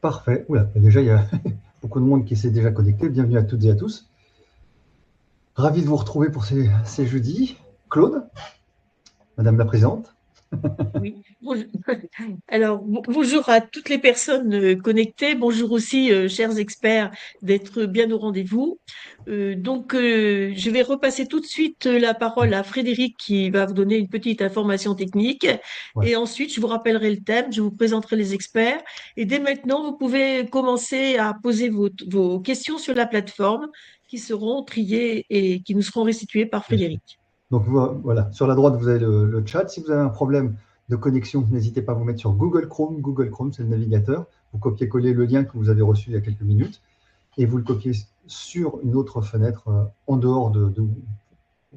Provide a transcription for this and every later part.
Parfait. Oula, déjà, il y a beaucoup de monde qui s'est déjà connecté. Bienvenue à toutes et à tous. Ravi de vous retrouver pour ces jeudis. Claude, Madame la Présidente. Oui. Alors, bonjour à toutes les personnes connectées. Bonjour aussi, chers experts, d'être bien au rendez-vous. Je vais repasser tout de suite la parole à Frédéric qui va vous donner une petite information technique. Ouais. Et ensuite, je vous rappellerai le thème, je vous présenterai les experts. Et dès maintenant, vous pouvez commencer à poser vos questions sur la plateforme qui seront triées et qui nous seront restituées par Bien sûr. Frédéric. Donc voilà, sur la droite, vous avez le chat. Si vous avez un problème de connexion, n'hésitez pas à vous mettre sur Google Chrome. Google Chrome, c'est le navigateur. Vous copiez-collez le lien que vous avez reçu il y a quelques minutes et vous le copiez sur une autre fenêtre en dehors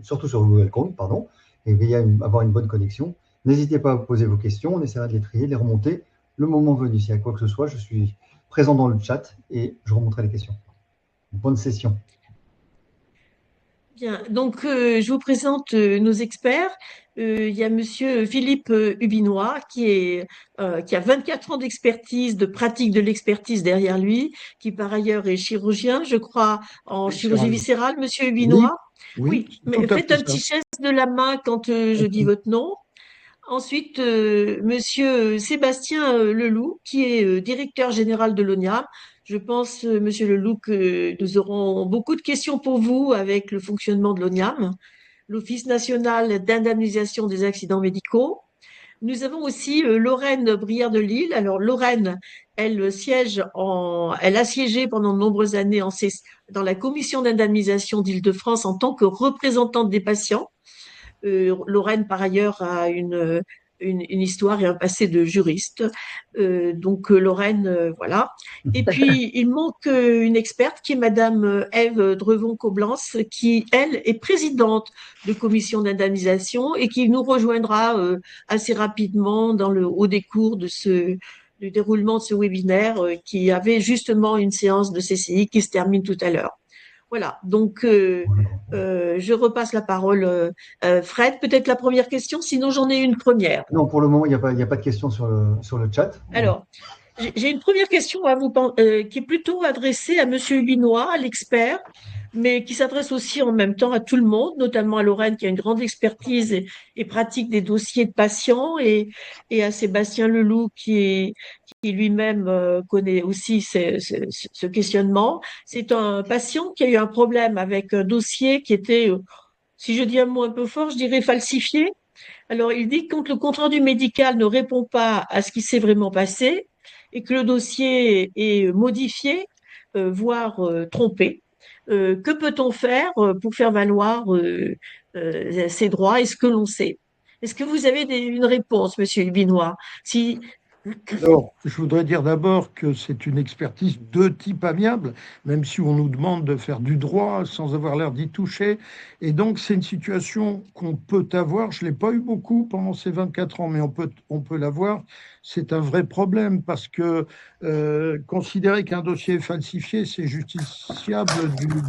surtout sur Google Chrome, pardon, et veillez à avoir une bonne connexion. N'hésitez pas à poser vos questions, on essaiera de les trier, de les remonter. Le moment venu, s'il y a quoi que ce soit, je suis présent dans le chat et je remonterai les questions. Bonne session. Bien, je vous présente nos experts. Il y a Monsieur Philippe Hubinois qui a 24 ans d'expertise, de pratique de l'expertise derrière lui, qui par ailleurs est chirurgien, je crois, en chirurgie Viscéral. viscérale. Monsieur Oui, Hubinois, oui, oui, c'est tout mais à faites fait un ça. petit geste de la main quand je dis votre nom. Ensuite, Monsieur Sébastien Leloup, qui est directeur général de l'ONIAM. Je pense, Monsieur Leloup, que nous aurons beaucoup de questions pour vous avec le fonctionnement de l'ONIAM, l'Office national d'indemnisation des accidents médicaux. Nous avons aussi Lorraine Brière de Lille. Alors Lorraine, elle a siégé pendant de nombreuses années dans la commission d'indemnisation d'Île-de-France en tant que représentante des patients. Lorraine, par ailleurs, a une histoire et un passé de juriste. Lorraine, voilà. Et puis, il manque une experte qui est Madame Ève Drevon-Coblence, qui, elle, est présidente de commission d'indemnisation et qui nous rejoindra assez rapidement au décours du déroulement de ce webinaire qui avait justement une séance de CCI qui se termine tout à l'heure. Voilà, je repasse la parole. Fred, peut-être la première question, sinon j'en ai une première. Non, pour le moment, il n'y a pas de questions sur le chat. Alors, j'ai une première question à vous, qui est plutôt adressée à Monsieur Hubinois, à l'expert, mais qui s'adresse aussi en même temps à tout le monde, notamment à Lorraine qui a une grande expertise et pratique des dossiers de patients, et à Sébastien Leloup qui lui-même connaît aussi ce questionnement. C'est un patient qui a eu un problème avec un dossier qui était, si je dis un mot un peu fort, je dirais falsifié. Alors, il dit que quand le compte-rendu médical ne répond pas à ce qui s'est vraiment passé et que le dossier est modifié, voire trompé, que peut-on faire pour faire valoir ses droits et ce que l'on sait? Est-ce que vous avez une réponse, Monsieur Hubinois? Si, Alors, je voudrais dire d'abord que c'est une expertise de type amiable, même si on nous demande de faire du droit sans avoir l'air d'y toucher. Et donc, c'est une situation qu'on peut avoir. Je ne l'ai pas eu beaucoup pendant ces 24 ans, mais on peut l'avoir. C'est un vrai problème parce que considérer qu'un dossier est falsifié, c'est justiciable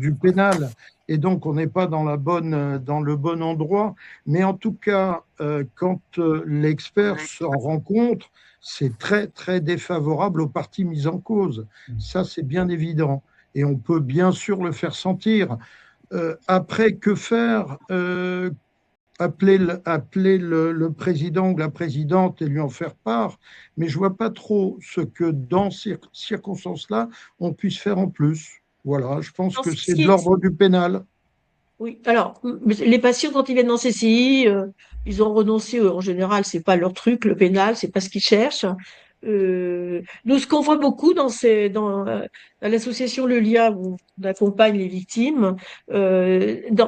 du pénal. Et donc, on n'est pas dans le bon endroit. Mais en tout cas, quand l'expert s'en rend compte, c'est très, très défavorable aux parties mises en cause. Ça, c'est bien évident. Et on peut bien sûr le faire sentir. Après, que faire appeler le président ou la présidente et lui en faire part, mais je ne vois pas trop ce que dans ces circonstances-là, on puisse faire en plus. Voilà, je pense non, que c'est de l'ordre du pénal. oui, alors, les patients, quand ils viennent en CCI, ils ont renoncé, en général, c'est pas leur truc, le pénal, c'est pas ce qu'ils cherchent. Nous, ce qu'on voit beaucoup dans l'association Le Lien, où on accompagne les victimes,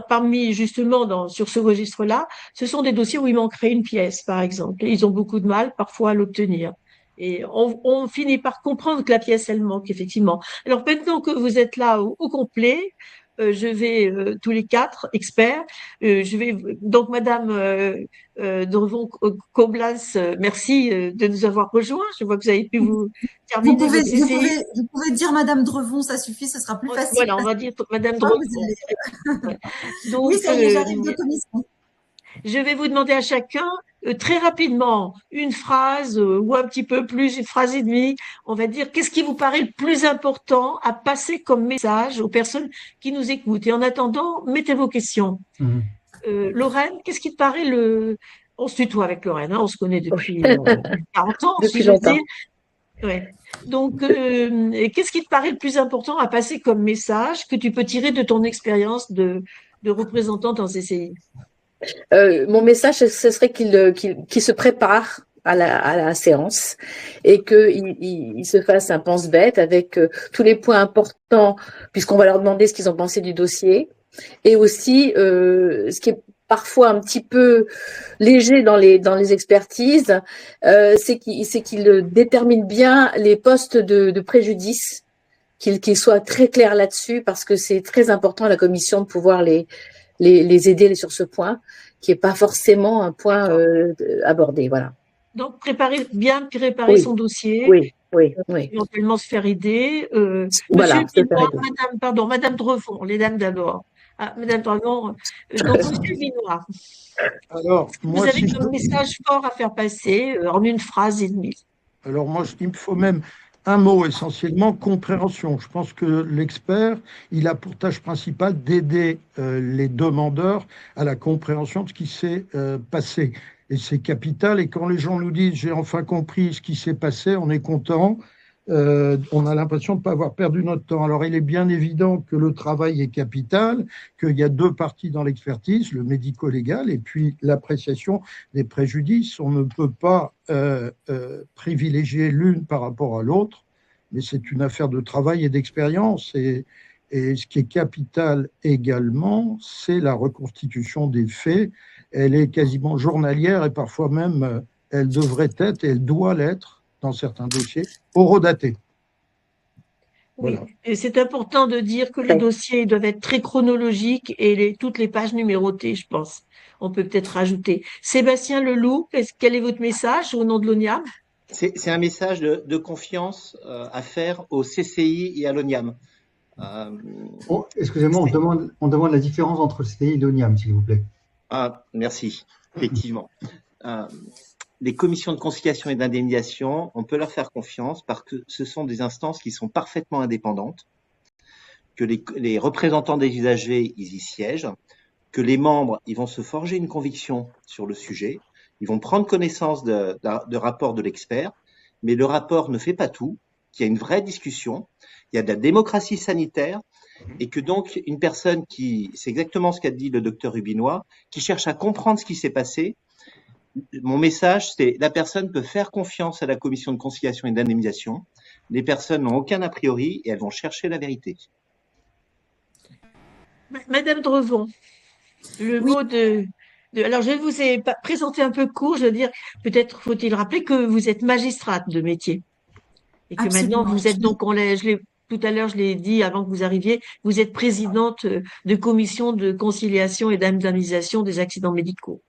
parmi, justement, sur ce registre-là, ce sont des dossiers où il manquerait une pièce, par exemple. Et ils ont beaucoup de mal, parfois, à l'obtenir. Et on finit par comprendre que la pièce, elle manque, effectivement. Alors, maintenant que vous êtes là au complet, je vais tous les quatre experts. Je vais donc Madame Drevon-Coblas, merci de nous avoir rejoints. Je vois que vous avez pu vous Vous terminer pouvez, votre CCI. vous pouvez dire Madame Drevon, ça suffit, ce sera plus facile. Voilà, on va dire Madame Pas, Drevon. vous allez... Ouais. Oui, Donc, ça y est, j'arrive de commission. je vais vous demander à chacun très rapidement, une phrase ou un petit peu plus, une phrase et demie, on va dire, qu'est-ce qui vous paraît le plus important à passer comme message aux personnes qui nous écoutent? Et en attendant, mettez vos questions. Lorraine, qu'est-ce qui te paraît On se tutoie avec Lorraine, hein, on se connaît depuis 40 ans, Depuis si je veux longtemps. dire. Ouais. Donc, qu'est-ce qui te paraît le plus important à passer comme message que tu peux tirer de ton expérience de représentante en CCI? Mon message, ce serait qu'il se prépare à la séance et qu'il se fasse un pense-bête avec tous les points importants, puisqu'on va leur demander ce qu'ils ont pensé du dossier, et aussi ce qui est parfois un petit peu léger dans les expertises, c'est qu'il détermine bien les postes de préjudice, qu'il soit très clair là-dessus, parce que c'est très important à la commission de pouvoir les aider sur ce point, qui n'est pas forcément un point abordé. Voilà. Donc, bien préparer son dossier, oui. éventuellement se faire aider. Voilà, Monsieur Vinois, Madame Drevon, les dames d'abord. Ah, Madame Drevon, donc Monsieur Vinois, Alors, vous avez un message fort à faire passer en une phrase et demie. Alors moi, il me faut même un mot essentiellement, compréhension. Je pense que l'expert, il a pour tâche principale d'aider les demandeurs à la compréhension de ce qui s'est passé. Et c'est capital. Et quand les gens nous disent « j'ai enfin compris ce qui s'est passé », on est content. On a l'impression de ne pas avoir perdu notre temps. Alors, il est bien évident que le travail est capital, qu'il y a deux parties dans l'expertise, le médico-légal et puis l'appréciation des préjudices. On ne peut pas privilégier l'une par rapport à l'autre, mais c'est une affaire de travail et d'expérience. Et ce qui est capital également, c'est la reconstitution des faits. Elle est quasiment journalière et parfois même, elle devrait être et elle doit l'être dans certains dossiers, horodatés. Voilà. Oui, et c'est important de dire que les dossiers doivent être très chronologiques et toutes les pages numérotées, je pense. On peut peut-être rajouter. Sébastien Leloup, quel est votre message au nom de l'ONIAM? C'est un message de confiance à faire au CCI et à l'ONIAM. Excusez-moi, on demande la différence entre le CCI et l'ONIAM, s'il vous plaît. Ah, merci. Effectivement. Les commissions de conciliation et d'indemnisation, on peut leur faire confiance parce que ce sont des instances qui sont parfaitement indépendantes, que les représentants des usagers, ils y siègent, que les membres, ils vont se forger une conviction sur le sujet, ils vont prendre connaissance de rapport de l'expert, mais le rapport ne fait pas tout, qu'il y a une vraie discussion, il y a de la démocratie sanitaire, et que donc une personne c'est exactement ce qu'a dit le docteur Rubinois, qui cherche à comprendre ce qui s'est passé. Mon message, c'est la personne peut faire confiance à la commission de conciliation et d'indemnisation. Les personnes n'ont aucun a priori et elles vont chercher la vérité. Madame Drevon, le mot alors, je vous ai présenté un peu court, je veux dire, peut-être faut-il rappeler que vous êtes magistrate de métier. Et que maintenant, vous êtes donc, tout à l'heure, je l'ai dit avant que vous arriviez, vous êtes présidente de commission de conciliation et d'indemnisation des accidents médicaux.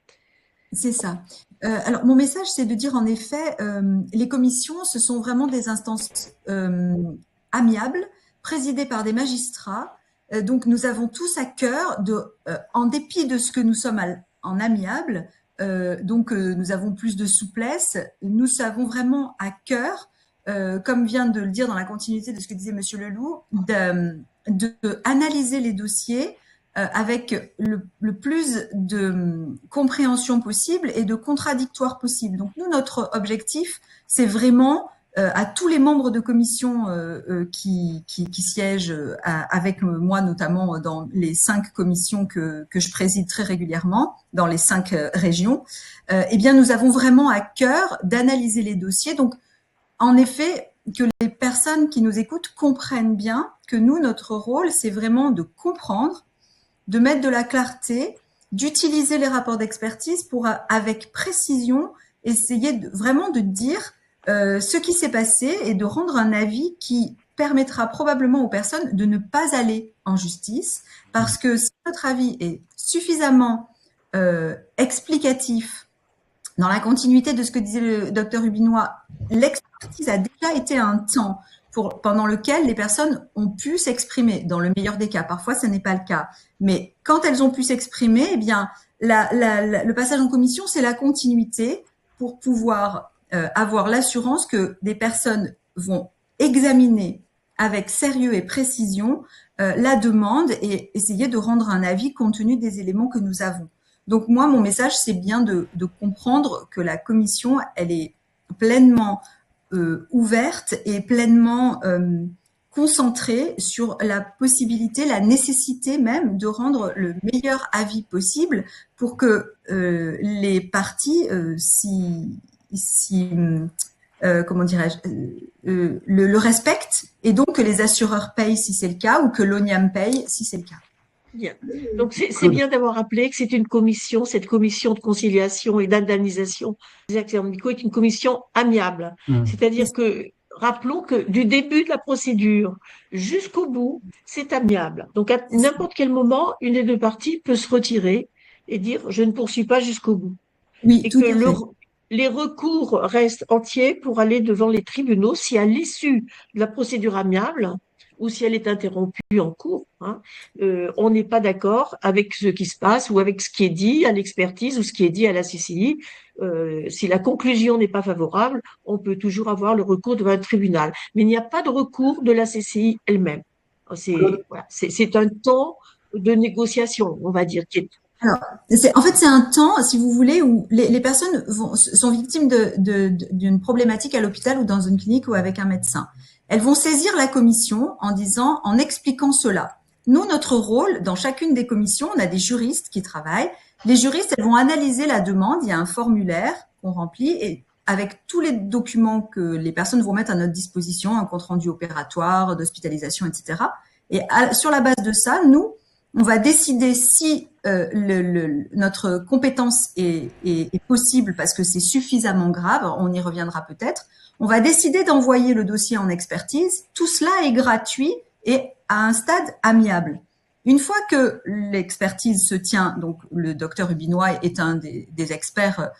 C'est ça. Alors, mon message, c'est de dire en effet, les commissions, ce sont vraiment des instances amiables, présidées par des magistrats. Donc, nous avons tous à cœur, en dépit de ce que nous sommes en amiable, nous avons plus de souplesse, nous avons vraiment à cœur, comme vient de le dire dans la continuité de ce que disait Monsieur Leloup, de analyser les dossiers avec le plus de compréhension possible et de contradictoire possible. Donc nous, notre objectif, c'est vraiment à tous les membres de commission qui siègent avec moi, notamment dans les 5 commissions que je préside très régulièrement, dans les 5 régions, eh bien nous avons vraiment à cœur d'analyser les dossiers. Donc en effet, que les personnes qui nous écoutent comprennent bien que nous, notre rôle, c'est vraiment de comprendre, de mettre de la clarté, d'utiliser les rapports d'expertise pour, avec précision, essayer vraiment de dire ce qui s'est passé et de rendre un avis qui permettra probablement aux personnes de ne pas aller en justice, parce que si notre avis est suffisamment explicatif, dans la continuité de ce que disait le docteur Rubinois, l'expertise a déjà été un temps pendant lequel les personnes ont pu s'exprimer, dans le meilleur des cas. Parfois, ce n'est pas le cas. Mais quand elles ont pu s'exprimer, eh bien, le passage en commission, c'est la continuité pour pouvoir avoir l'assurance que des personnes vont examiner avec sérieux et précision la demande et essayer de rendre un avis compte tenu des éléments que nous avons. Donc moi, mon message, c'est bien de comprendre que la commission, elle est pleinement ouverte et pleinement concentrée sur la possibilité, la nécessité même de rendre le meilleur avis possible pour que les parties comment dirais-je, le respectent et donc que les assureurs payent si c'est le cas ou que l'ONIAM paye si c'est le cas. Bien. Donc, c'est bien d'avoir rappelé que c'est une commission, cette commission de conciliation et d'indemnisation des accidents médicaux est une commission amiable. C'est-à-dire que, rappelons que du début de la procédure jusqu'au bout, c'est amiable. Donc, à n'importe quel moment, une des deux parties peut se retirer et dire « je ne poursuis pas jusqu'au bout ». Oui, et tout que à fait. les recours restent entiers pour aller devant les tribunaux si à l'issue de la procédure amiable ou si elle est interrompue en cours, on n'est pas d'accord avec ce qui se passe ou avec ce qui est dit à l'expertise ou ce qui est dit à la CCI. Si la conclusion n'est pas favorable, on peut toujours avoir le recours devant un tribunal. Mais il n'y a pas de recours de la CCI elle-même. C'est un temps de négociation, on va dire, qui est Alors, en fait, c'est un temps, si vous voulez, où les personnes sont victimes d'une problématique à l'hôpital ou dans une clinique ou avec un médecin. Elles vont saisir la commission en expliquant cela. Nous, notre rôle, dans chacune des commissions, on a des juristes qui travaillent. Les juristes, elles vont analyser la demande. Il y a un formulaire qu'on remplit et avec tous les documents que les personnes vont mettre à notre disposition, un compte rendu opératoire, d'hospitalisation, etc. Et sur la base de ça, nous, on va décider si notre compétence est possible parce que c'est suffisamment grave, on y reviendra peut-être. On va décider d'envoyer le dossier en expertise. Tout cela est gratuit et à un stade amiable. Une fois que l'expertise se tient, donc le docteur Hubinois est un des experts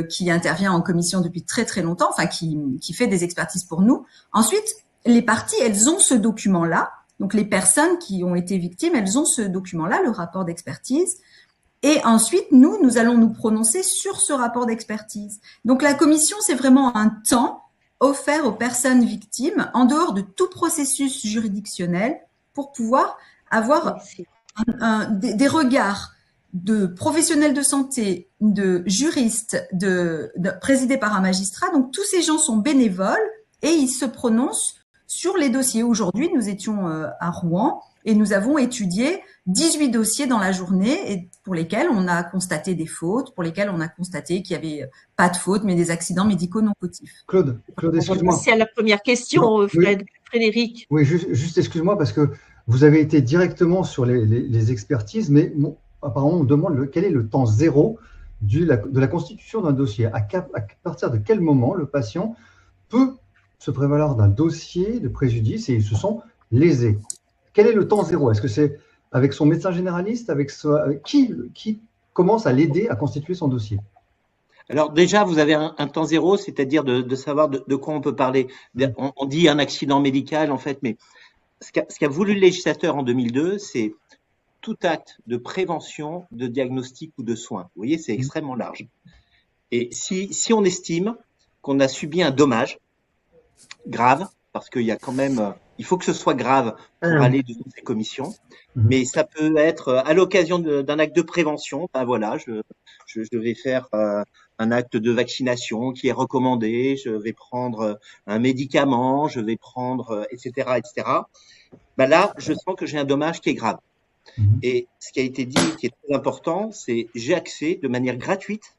qui intervient en commission depuis très très longtemps, enfin qui fait des expertises pour nous. Ensuite, les parties, elles ont ce document-là. Donc, les personnes qui ont été victimes, elles ont ce document-là, le rapport d'expertise. Et ensuite, nous allons nous prononcer sur ce rapport d'expertise. Donc, la commission, c'est vraiment un temps offert aux personnes victimes en dehors de tout processus juridictionnel pour pouvoir avoir des regards de professionnels de santé, de juristes, présidés par un magistrat. Donc, tous ces gens sont bénévoles et ils se prononcent sur les dossiers. Aujourd'hui, nous étions à Rouen et nous avons étudié 18 dossiers dans la journée et pour lesquels on a constaté des fautes, pour lesquels on a constaté qu'il n'y avait pas de fautes, mais des accidents médicaux non fautifs. Claude, excuse-moi. C'est à la première question, Frédéric. Oui, juste excuse-moi parce que vous avez été directement sur les expertises, mais apparemment on demande quel est le temps zéro de la constitution d'un dossier. À partir de quel moment le patient peut se prévaloir d'un dossier de préjudice et ils se sont lésés. Quel est le temps zéro? Est-ce que c'est avec son médecin généraliste, avec qui commence à l'aider à constituer son dossier? Alors déjà, vous avez un temps zéro, c'est-à-dire de savoir de quoi on peut parler. On dit un accident médical, en fait, mais ce qu'a voulu le législateur en 2002, c'est tout acte de prévention, de diagnostic ou de soins. Vous voyez, c'est extrêmement large. Et si on estime qu'on a subi un dommage grave, parce qu'il y a quand même, il faut que ce soit grave pour aller devant ces commissions, mais ça peut être à l'occasion d'un acte de prévention. Ben voilà, je vais faire un acte de vaccination qui est recommandé, je vais prendre un médicament, je vais prendre, etc., etc. Ben là, je sens que j'ai un dommage qui est grave. Et ce qui a été dit, qui est très important, c'est j'ai accès de manière gratuite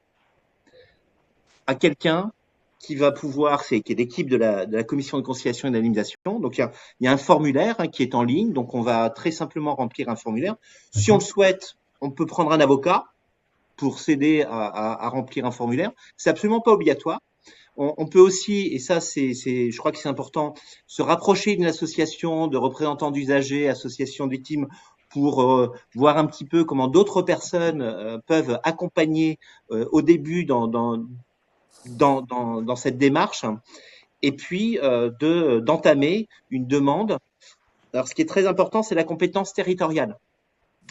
à quelqu'un qui va pouvoir, qui est l'équipe de la commission de conciliation et d'indemnisation. Donc, il y a un formulaire qui est en ligne. Donc, on va très simplement remplir un formulaire. Si on le souhaite, on peut prendre un avocat pour s'aider à remplir un formulaire. C'est absolument pas obligatoire. On peut aussi, et ça, je crois que c'est important, se rapprocher d'une association de représentants d'usagers, association de victimes, pour voir un petit peu comment d'autres personnes peuvent accompagner au début dans cette démarche, et puis d'entamer une demande. Alors, ce qui est très important, c'est la compétence territoriale.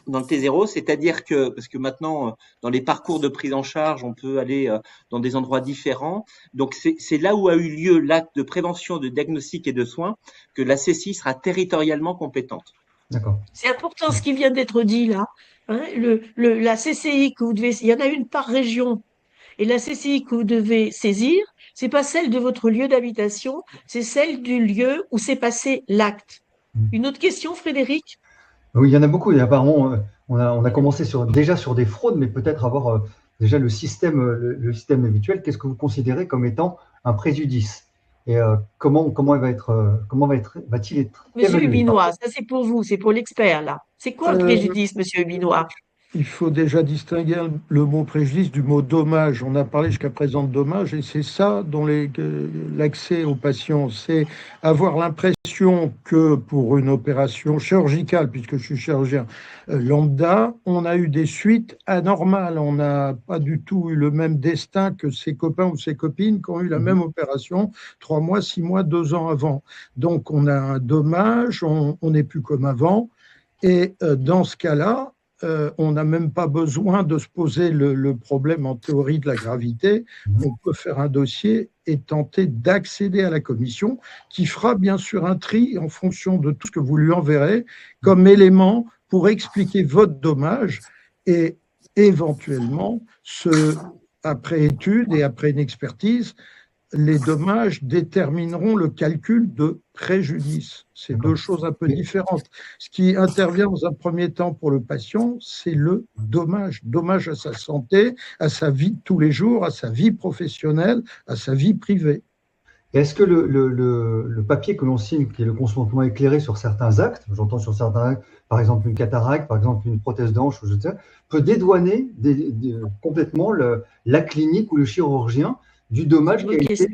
dans le T0, c'est-à-dire que, parce que maintenant, dans les parcours de prise en charge, on peut aller dans des endroits différents. Donc, c'est là où a eu lieu l'acte de prévention, de diagnostic et de soins que la CCI sera territorialement compétente. D'accord. C'est important ce qui vient d'être dit là. Hein, la CCI que vous devez, il y en a une par région, et la CCI que vous devez saisir, c'est pas celle de votre lieu d'habitation, c'est celle du lieu où s'est passé l'acte. Une autre question, Frédéric? Oui, il y en a beaucoup. Et apparemment, on a commencé déjà sur des fraudes, mais peut-être avoir déjà le système habituel. Qu'est-ce que vous considérez comme étant un préjudice? Et comment va-t-il être Monsieur évalué? Hubinois, ça c'est pour vous, c'est pour l'expert là. C'est quoi le préjudice, monsieur Hubinois? Il faut déjà distinguer le mot préjudice du mot dommage. On a parlé jusqu'à présent de dommage et c'est ça dont l'accès aux patients, c'est avoir l'impression que pour une opération chirurgicale, puisque je suis chirurgien lambda, on a eu des suites anormales. On n'a pas du tout eu le même destin que ses copains ou ses copines qui ont eu la même opération 3 mois, 6 mois, 2 ans avant. Donc on a un dommage, on n'est plus comme avant. Et dans ce cas-là, on n'a même pas besoin de se poser le problème en théorie de la gravité. On peut faire un dossier et tenter d'accéder à la commission qui fera bien sûr un tri en fonction de tout ce que vous lui enverrez comme élément pour expliquer votre dommage et éventuellement, après étude et après une expertise, les dommages détermineront le calcul de préjudice. C'est deux choses un peu différentes. Ce qui intervient dans un premier temps pour le patient, c'est le dommage. Dommage à sa santé, à sa vie de tous les jours, à sa vie professionnelle, à sa vie privée. Est-ce que le papier que l'on signe, qui est le consentement éclairé sur certains actes, j'entends sur certains actes, par exemple une cataracte, par exemple une prothèse d'hanche, peut dédouaner complètement la clinique ou le chirurgien du dommage qui a été...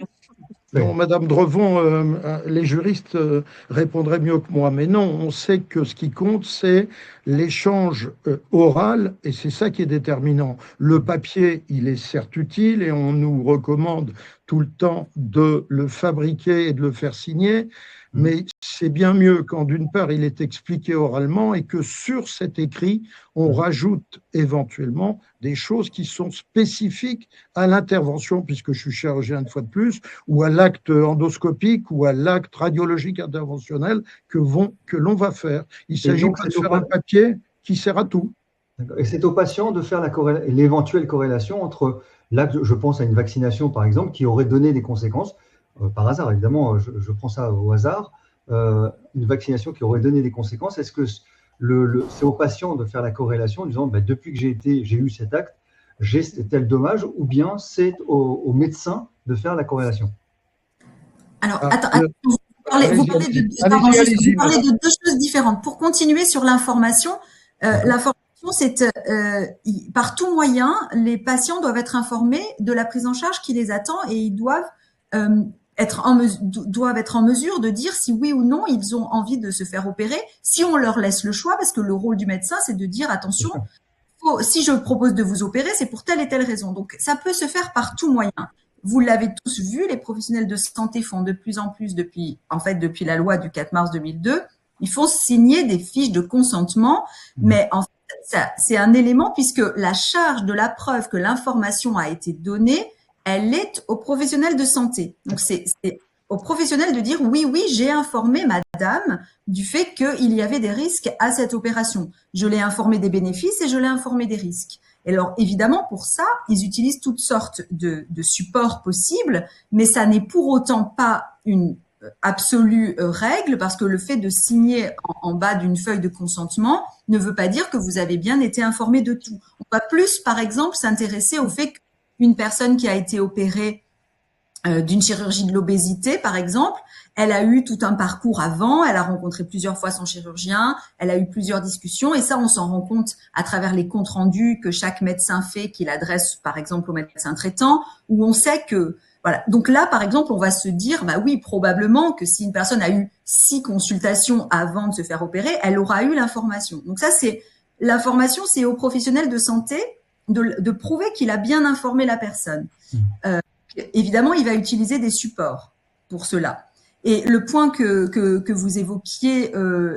Non, Madame Drevon, les juristes répondraient mieux que moi, mais non, on sait que ce qui compte, c'est l'échange oral, et c'est ça qui est déterminant. Le papier, il est certes utile, et on nous recommande tout le temps de le fabriquer et de le faire signer, mais c'est bien mieux quand d'une part il est expliqué oralement et que sur cet écrit on rajoute éventuellement des choses qui sont spécifiques à l'intervention, puisque je suis chirurgien une fois de plus, ou à l'acte endoscopique ou à l'acte radiologique interventionnel que l'on va faire. Il s'agit pas de faire un papier qui sert à tout. Et c'est au patient de faire l'éventuelle corrélation entre l'acte, je pense à une vaccination par exemple, qui aurait donné des conséquences, par hasard évidemment, je prends ça au hasard, une vaccination qui aurait donné des conséquences. Est-ce que c'est au patient de faire la corrélation en disant depuis que j'ai eu cet acte, j'ai tel dommage, ou bien c'est au médecin de faire la corrélation? Alors, vous parlez de deux choses différentes. Pour continuer sur l'information, l'information, c'est par tout moyen, les patients doivent être informés de la prise en charge qui les attend et ils doivent être en mesure de dire si oui ou non ils ont envie de se faire opérer, si on leur laisse le choix, parce que le rôle du médecin, c'est de dire attention, si je propose de vous opérer, c'est pour telle et telle raison. Donc, ça peut se faire par tout moyen. Vous l'avez tous vu, les professionnels de santé font de plus en plus depuis la loi du 4 mars 2002, ils font signer des fiches de consentement, mais en fait, c'est un élément puisque la charge de la preuve que l'information a été donnée, elle est aux professionnels de santé. Donc, c'est aux professionnels de dire oui, j'ai informé madame du fait qu'il y avait des risques à cette opération. Je l'ai informé des bénéfices et je l'ai informé des risques. Et alors, évidemment, pour ça, ils utilisent toutes sortes de supports possibles, mais ça n'est pour autant pas une absolue règle, parce que le fait de signer en bas d'une feuille de consentement ne veut pas dire que vous avez bien été informé de tout. On va plus, par exemple, s'intéresser au fait qu'une personne qui a été opérée d'une chirurgie de l'obésité, par exemple, elle a eu tout un parcours avant, elle a rencontré plusieurs fois son chirurgien, elle a eu plusieurs discussions, et ça, on s'en rend compte à travers les comptes rendus que chaque médecin fait, qu'il adresse, par exemple, au médecin traitant, où on sait que, voilà. Donc là, par exemple, on va se dire, oui, probablement que si une personne a eu 6 consultations avant de se faire opérer, elle aura eu l'information. Donc ça, l'information, c'est aux professionnels de santé de prouver qu'il a bien informé la personne. Évidemment, il va utiliser des supports pour cela. Et le point que vous évoquiez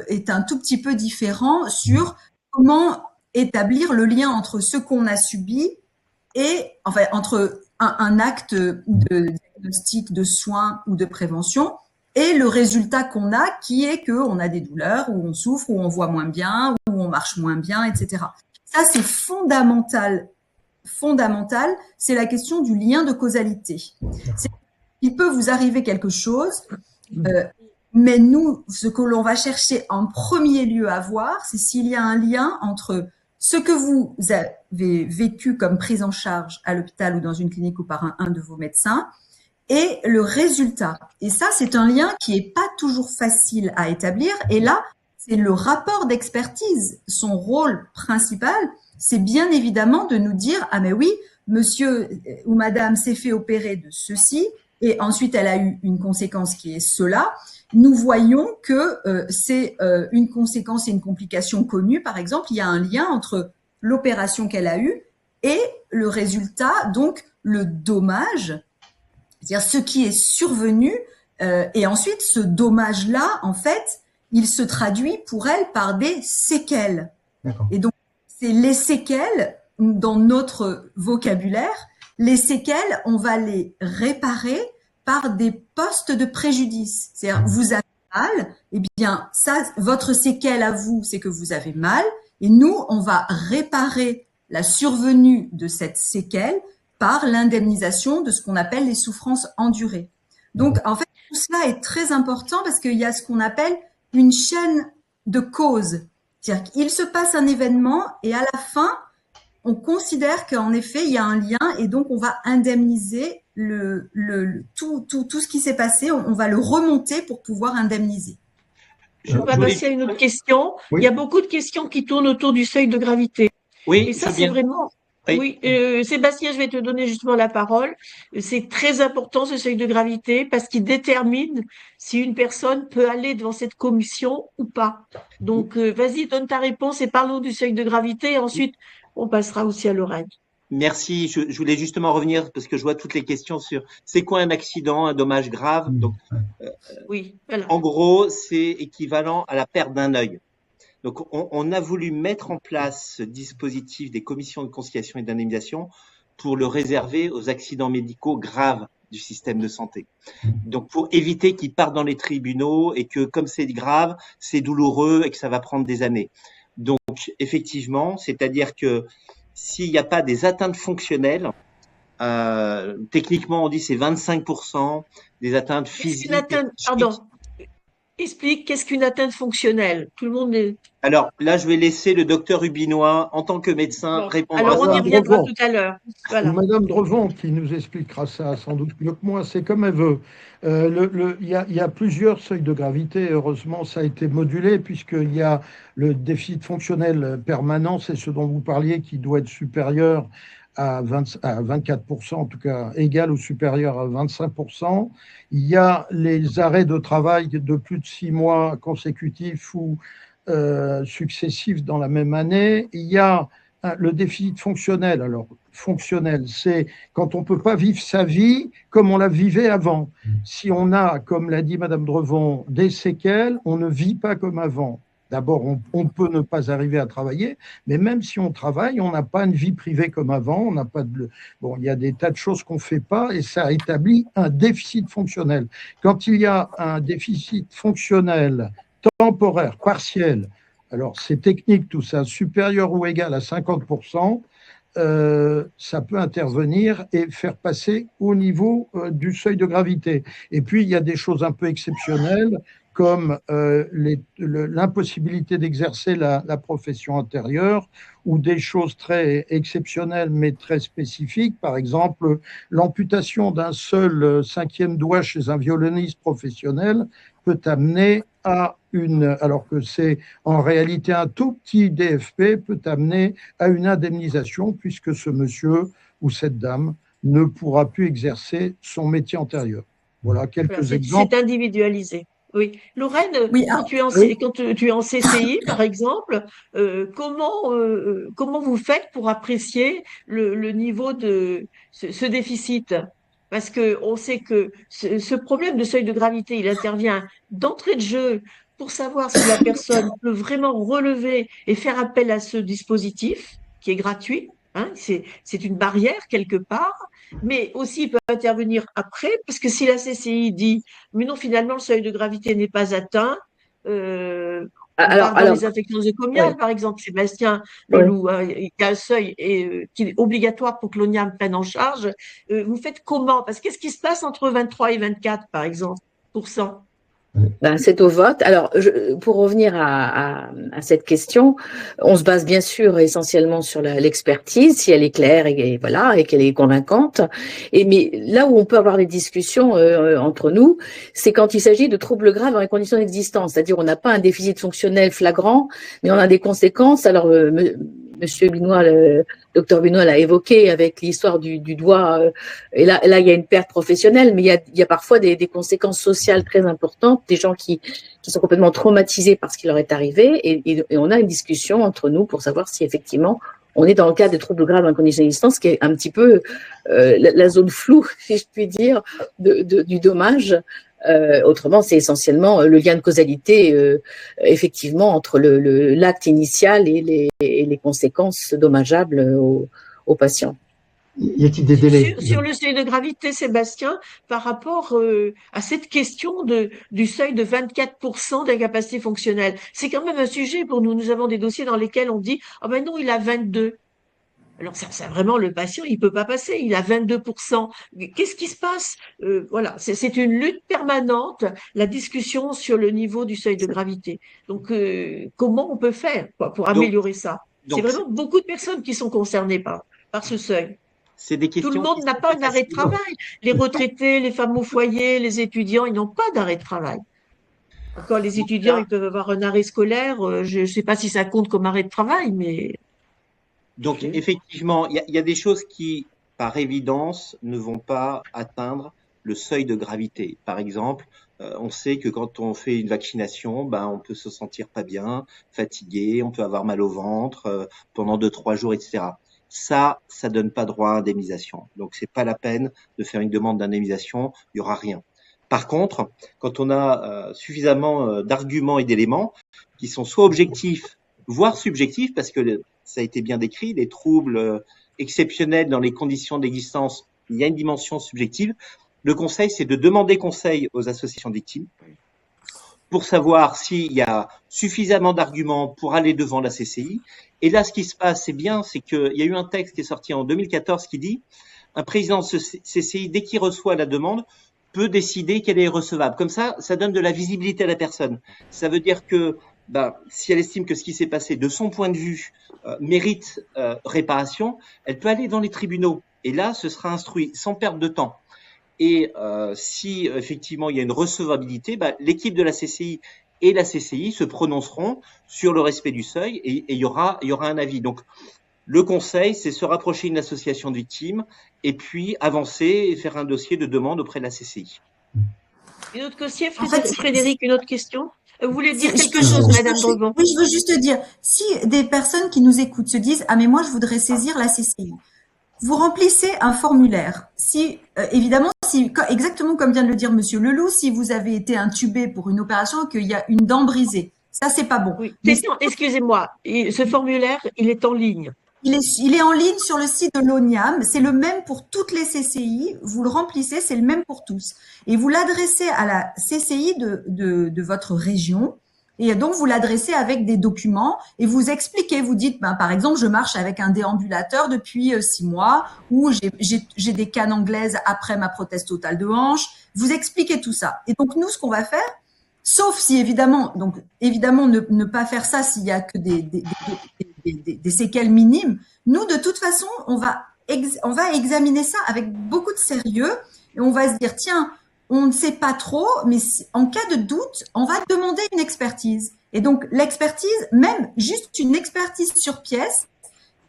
est un tout petit peu différent sur comment établir le lien entre ce qu'on a subi et, enfin, entre un acte de diagnostic, de soins ou de prévention et le résultat qu'on a, qui est qu'on a des douleurs, ou on souffre, ou on voit moins bien, ou on marche moins bien, etc. Ça, c'est fondamental. Fondamental, c'est la question du lien de causalité. Il peut vous arriver quelque chose, mais nous, ce que l'on va chercher en premier lieu à voir, c'est s'il y a un lien entre ce que vous avez vécu comme prise en charge à l'hôpital ou dans une clinique ou par un de vos médecins et le résultat. Et ça, c'est un lien qui est pas toujours facile à établir. Et là, c'est le rapport d'expertise. Son rôle principal, c'est bien évidemment de nous dire, ah mais oui, monsieur ou madame s'est fait opérer de ceci et ensuite elle a eu une conséquence qui est cela. Nous voyons que c'est une conséquence et une complication connue. Par exemple, il y a un lien entre l'opération qu'elle a eue et le résultat, donc le dommage, c'est-à-dire ce qui est survenu. Et ensuite, ce dommage-là, en fait, il se traduit pour elle par des séquelles. Et donc, c'est les séquelles, dans notre vocabulaire, les séquelles, on va les réparer par des postes de préjudice. C'est-à-dire, vous avez mal, eh bien, ça, votre séquelle à vous, c'est que vous avez mal, et nous, on va réparer la survenue de cette séquelle par l'indemnisation de ce qu'on appelle les souffrances endurées. Donc, en fait, tout cela est très important parce qu'il y a ce qu'on appelle une chaîne de causes. C'est-à-dire qu'il se passe un événement et à la fin, on considère qu'en effet, il y a un lien et donc on va indemniser tout ce qui s'est passé, on va le remonter pour pouvoir indemniser. Je vais passer à une autre question. Oui. Il y a beaucoup de questions qui tournent autour du seuil de gravité. Oui, et ça, c'est vraiment… Oui, Sébastien, je vais te donner justement la parole. C'est très important ce seuil de gravité parce qu'il détermine si une personne peut aller devant cette commission ou pas. Donc, vas-y, donne ta réponse et parlons du seuil de gravité. Et ensuite, on passera aussi à Lorraine. Merci. Je voulais justement revenir parce que je vois toutes les questions sur c'est quoi un accident, un dommage grave. Donc, oui, voilà. En gros, c'est équivalent à la perte d'un œil. Donc, on a voulu mettre en place ce dispositif des commissions de conciliation et d'indemnisation pour le réserver aux accidents médicaux graves du système de santé. Donc, pour éviter qu'ils partent dans les tribunaux et que, comme c'est grave, c'est douloureux et que ça va prendre des années. Donc, effectivement, c'est-à-dire que s'il n'y a pas des atteintes fonctionnelles, techniquement, on dit c'est 25% des atteintes physiques. Pardon. Explique, qu'est-ce qu'une atteinte fonctionnelle? Tout le monde est… Alors là, je vais laisser le docteur Hubinois, en tant que médecin, répondre à ça. Alors, on y reviendra tout à l'heure. Voilà. Madame Drevon qui nous expliquera ça sans doute mieux que moi, c'est comme elle veut. Il y a plusieurs seuils de gravité. Heureusement, ça a été modulé puisqu'il y a le déficit fonctionnel permanent, c'est ce dont vous parliez, qui doit être supérieur à 24%, en tout cas égal ou supérieur à 25%. Il y a les arrêts de travail de plus de 6 mois consécutifs ou successifs dans la même année. Il y a le déficit fonctionnel. Alors, fonctionnel, c'est quand on ne peut pas vivre sa vie comme on la vivait avant. Si on a, comme l'a dit Madame Drevon, des séquelles, on ne vit pas comme avant. D'abord, on peut ne pas arriver à travailler, mais même si on travaille, on n'a pas une vie privée comme avant, on n'a pas de… Bon, il y a des tas de choses qu'on ne fait pas et ça établit un déficit fonctionnel. Quand il y a un déficit fonctionnel temporaire, partiel, alors c'est technique tout ça, supérieur ou égal à 50%, ça peut intervenir et faire passer au niveau du seuil de gravité. Et puis, il y a des choses un peu exceptionnelles comme l'impossibilité d'exercer la profession antérieure ou des choses très exceptionnelles mais très spécifiques. Par exemple, l'amputation d'un seul 5e doigt chez un violoniste professionnel peut amener à alors que c'est en réalité un tout petit DFP, peut amener à une indemnisation puisque ce monsieur ou cette dame ne pourra plus exercer son métier antérieur. Voilà quelques exemples. C'est individualisé. Oui. Lorraine, quand tu es en CCI, par exemple, comment vous faites pour apprécier le niveau de ce déficit? Parce qu'on sait que ce problème de seuil de gravité, il intervient d'entrée de jeu pour savoir si la personne peut vraiment relever et faire appel à ce dispositif qui est gratuit. Hein, c'est une barrière quelque part, mais aussi il peut intervenir après, parce que si la CCI dit, mais non, finalement, le seuil de gravité n'est pas atteint, on part dans les infections œcomiales, par exemple, Sébastien Leloup, il y a un seuil qui est obligatoire pour que l'ONIAM prenne en charge. Vous faites comment? Parce que qu'est-ce qui se passe entre 23 et 24, par exemple, %? Ben, c'est au vote. Alors, pour revenir à cette question, on se base bien sûr essentiellement sur l'expertise, si elle est claire et voilà, et qu'elle est convaincante. Mais là où on peut avoir des discussions entre nous, c'est quand il s'agit de troubles graves dans les conditions d'existence. C'est-à-dire, on n'a pas un déficit fonctionnel flagrant, mais on a des conséquences. Alors, Monsieur Binois, le docteur Binois l'a évoqué avec l'histoire du doigt. Et là, il y a une perte professionnelle, mais il y a parfois des conséquences sociales très importantes, des gens qui sont complètement traumatisés par ce qui leur est arrivé, et on a une discussion entre nous pour savoir si effectivement on est dans le cas de troubles graves en conditions d'existence, qui est un petit peu la zone floue, si je puis dire, du dommage. Autrement, c'est essentiellement le lien de causalité, effectivement, entre l'acte initial et les conséquences dommageables aux patients. Y a-t-il des délais? Sur le seuil de gravité, Sébastien, par rapport à cette question du seuil de 24% d'incapacité fonctionnelle, c'est quand même un sujet pour nous. Nous avons des dossiers dans lesquels on dit « Ah ben non, il a 22 ». Alors ça vraiment, le patient, il peut pas passer, il a 22%. Qu'est-ce qui se passe? Voilà, c'est une lutte permanente, la discussion sur le niveau du seuil de gravité. Donc, comment on peut faire pour améliorer ça? C'est vraiment beaucoup de personnes qui sont concernées par ce seuil. C'est des questions. Tout le monde n'a pas un arrêt de travail. Les retraités, les femmes au foyer, les étudiants, ils n'ont pas d'arrêt de travail. Encore les étudiants, ils peuvent avoir un arrêt scolaire. Je ne sais pas si ça compte comme arrêt de travail, mais… Donc, effectivement, il y a des choses qui, par évidence, ne vont pas atteindre le seuil de gravité. Par exemple, on sait que quand on fait une vaccination, on peut se sentir pas bien, fatigué, on peut avoir mal au ventre pendant 2-3 jours, etc. Ça donne pas droit à indemnisation. Donc, c'est pas la peine de faire une demande d'indemnisation, il y aura rien. Par contre, quand on a suffisamment d'arguments et d'éléments qui sont soit objectifs, voire subjectifs, parce que ça a été bien décrit, les troubles exceptionnels dans les conditions d'existence, il y a une dimension subjective. Le conseil, c'est de demander conseil aux associations de victimes pour savoir s'il y a suffisamment d'arguments pour aller devant la CCI. Et là, ce qui se passe, c'est bien, c'est qu'il y a eu un texte qui est sorti en 2014 qui dit un président de CCI, dès qu'il reçoit la demande, peut décider qu'elle est recevable. Comme ça donne de la visibilité à la personne. Ça veut dire que si elle estime que ce qui s'est passé, de son point de vue, mérite réparation, elle peut aller dans les tribunaux. Et là, ce sera instruit sans perdre de temps. Et si effectivement il y a une recevabilité, l'équipe de la CCI et la CCI se prononceront sur le respect du seuil et il y aura un avis. Donc, le conseil, c'est se rapprocher d'une association de victimes et puis avancer et faire un dossier de demande auprès de la CCI. Une autre question, Frédéric, une autre question? Vous voulez dire quelque chose, Madame Drevon? Oui, je veux juste dire, si des personnes qui nous écoutent se disent « Ah, mais moi, je voudrais saisir la CCI », vous remplissez un formulaire. Si, évidemment, exactement comme vient de le dire Monsieur Leloup, si vous avez été intubé pour une opération, qu'il y a une dent brisée, ça, c'est pas bon. Oui. Excusez-moi, ce formulaire, il est en ligne. Il est en ligne sur le site de l'ONIAM. C'est le même pour toutes les CCI. Vous le remplissez, c'est le même pour tous. Et vous l'adressez à la CCI de votre région. Et donc, vous l'adressez avec des documents et vous expliquez, vous dites, par exemple, je marche avec un déambulateur depuis 6 mois ou j'ai des cannes anglaises après ma prothèse totale de hanche. Vous expliquez tout ça. Et donc, nous, ce qu'on va faire, sauf si évidemment, ne pas faire ça s'il y a que des séquelles minimes. Nous, de toute façon, on va examiner ça avec beaucoup de sérieux et on va se dire, tiens, on ne sait pas trop, mais en cas de doute, on va demander une expertise. Et donc, l'expertise, même juste une expertise sur pièce,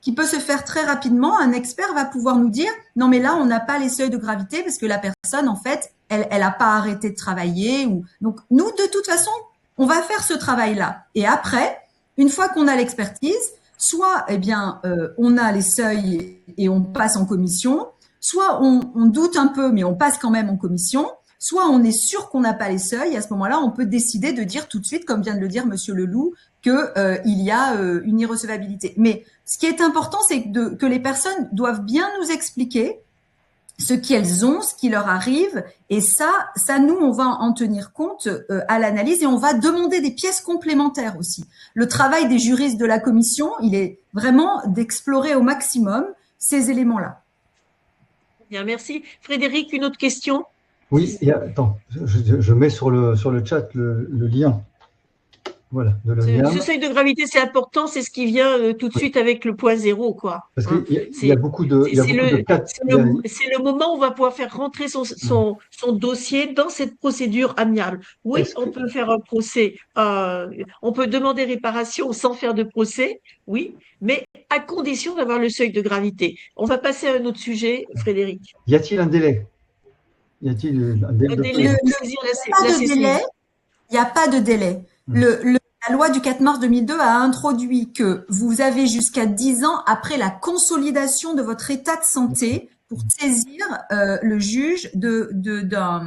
qui peut se faire très rapidement, un expert va pouvoir nous dire, non, mais là, on n'a pas les seuils de gravité parce que la personne, en fait, elle n'a pas arrêté de travailler. Donc, nous, de toute façon, on va faire ce travail-là. Et après, une fois qu'on a l'expertise, soit, on a les seuils et on passe en commission, soit on doute un peu, mais on passe quand même en commission, soit on est sûr qu'on n'a pas les seuils, et à ce moment-là, on peut décider de dire tout de suite, comme vient de le dire Monsieur Leloup, que il y a une irrecevabilité. Mais ce qui est important, c'est que les personnes doivent bien nous expliquer ce qu'elles ont, ce qui leur arrive, et ça, nous, on va en tenir compte à l'analyse, et on va demander des pièces complémentaires aussi. Le travail des juristes de la commission, il est vraiment d'explorer au maximum ces éléments-là. Bien, merci. Frédéric, une autre question? Oui, attends, je mets sur le chat le lien. Voilà, de l'ONIAM. Ce seuil de gravité, c'est important, c'est ce qui vient tout de suite avec le point zéro, quoi. Parce qu'il y a beaucoup de cas. C'est le moment où on va pouvoir faire rentrer son dossier dans cette procédure amiable. Oui, on peut faire un procès, on peut demander réparation sans faire de procès, oui, mais à condition d'avoir le seuil de gravité. On va passer à un autre sujet, Frédéric. Y a-t-il un délai? Y a-t-il un délai? Il n'y a pas de délai. La loi du 4 mars 2002 a introduit que vous avez jusqu'à 10 ans après la consolidation de votre état de santé pour saisir le juge d'un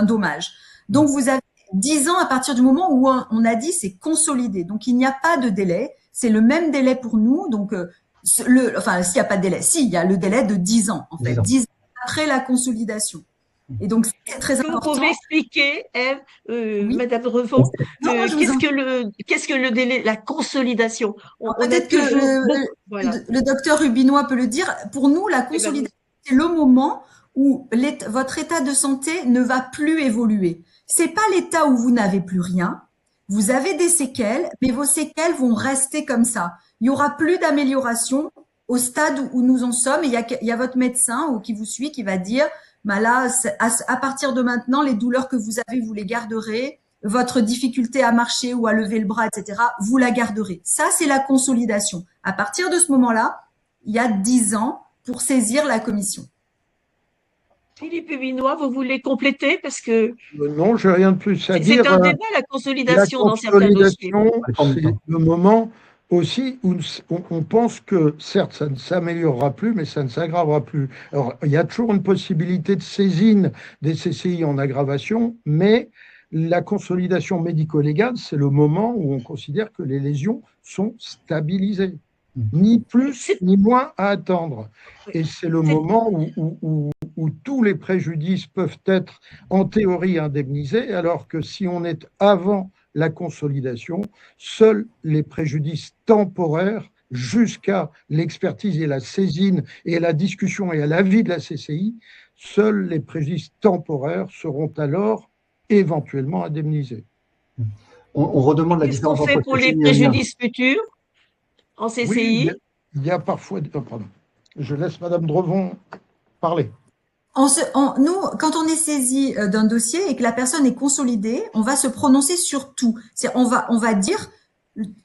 dommage. Donc, vous avez 10 ans à partir du moment où on a dit c'est consolidé. Donc, il n'y a pas de délai. C'est le même délai pour nous. Donc, s'il n'y a pas de délai, il y a le délai de 10 ans, en fait. 10 ans après la consolidation. Et donc, c'est très important. Vous pouvez expliquer, Ève, oui. Madame Revon, qu'est-ce que le délai, la consolidation? Peut-être que le docteur Rubinois peut le dire. Pour nous, la consolidation, c'est le moment où votre état de santé ne va plus évoluer. C'est pas l'état où vous n'avez plus rien. Vous avez des séquelles, mais vos séquelles vont rester comme ça. Il y aura plus d'amélioration au stade où nous en sommes. Et il y a votre médecin ou qui vous suit qui va dire, là, à partir de maintenant, les douleurs que vous avez, vous les garderez. Votre difficulté à marcher ou à lever le bras, etc., vous la garderez. Ça, c'est la consolidation. À partir de ce moment-là, il y a 10 ans pour saisir la commission. Philippe Hubinois, vous voulez compléter parce que non, j'ai rien de plus à dire. C'est un débat, la consolidation dans certains dossiers. C'est le moment aussi où on pense que, certes, ça ne s'améliorera plus, mais ça ne s'aggravera plus. Alors, il y a toujours une possibilité de saisine des CCI en aggravation, mais la consolidation médico-légale, c'est le moment où on considère que les lésions sont stabilisées. Ni plus ni moins à attendre. Et c'est le moment où tous les préjudices peuvent être en théorie indemnisés, alors que si on est avant la consolidation, seuls les préjudices temporaires jusqu'à l'expertise et la saisine et la discussion et à l'avis de la CCI, seuls les préjudices temporaires seront alors éventuellement indemnisés. On redemande la différence entre fait pour les préjudices futurs en CCI. Oui, il y a parfois... pardon. Je laisse Madame Drevon parler. Nous, quand on est saisi d'un dossier et que la personne est consolidée, on va se prononcer sur tout. On va dire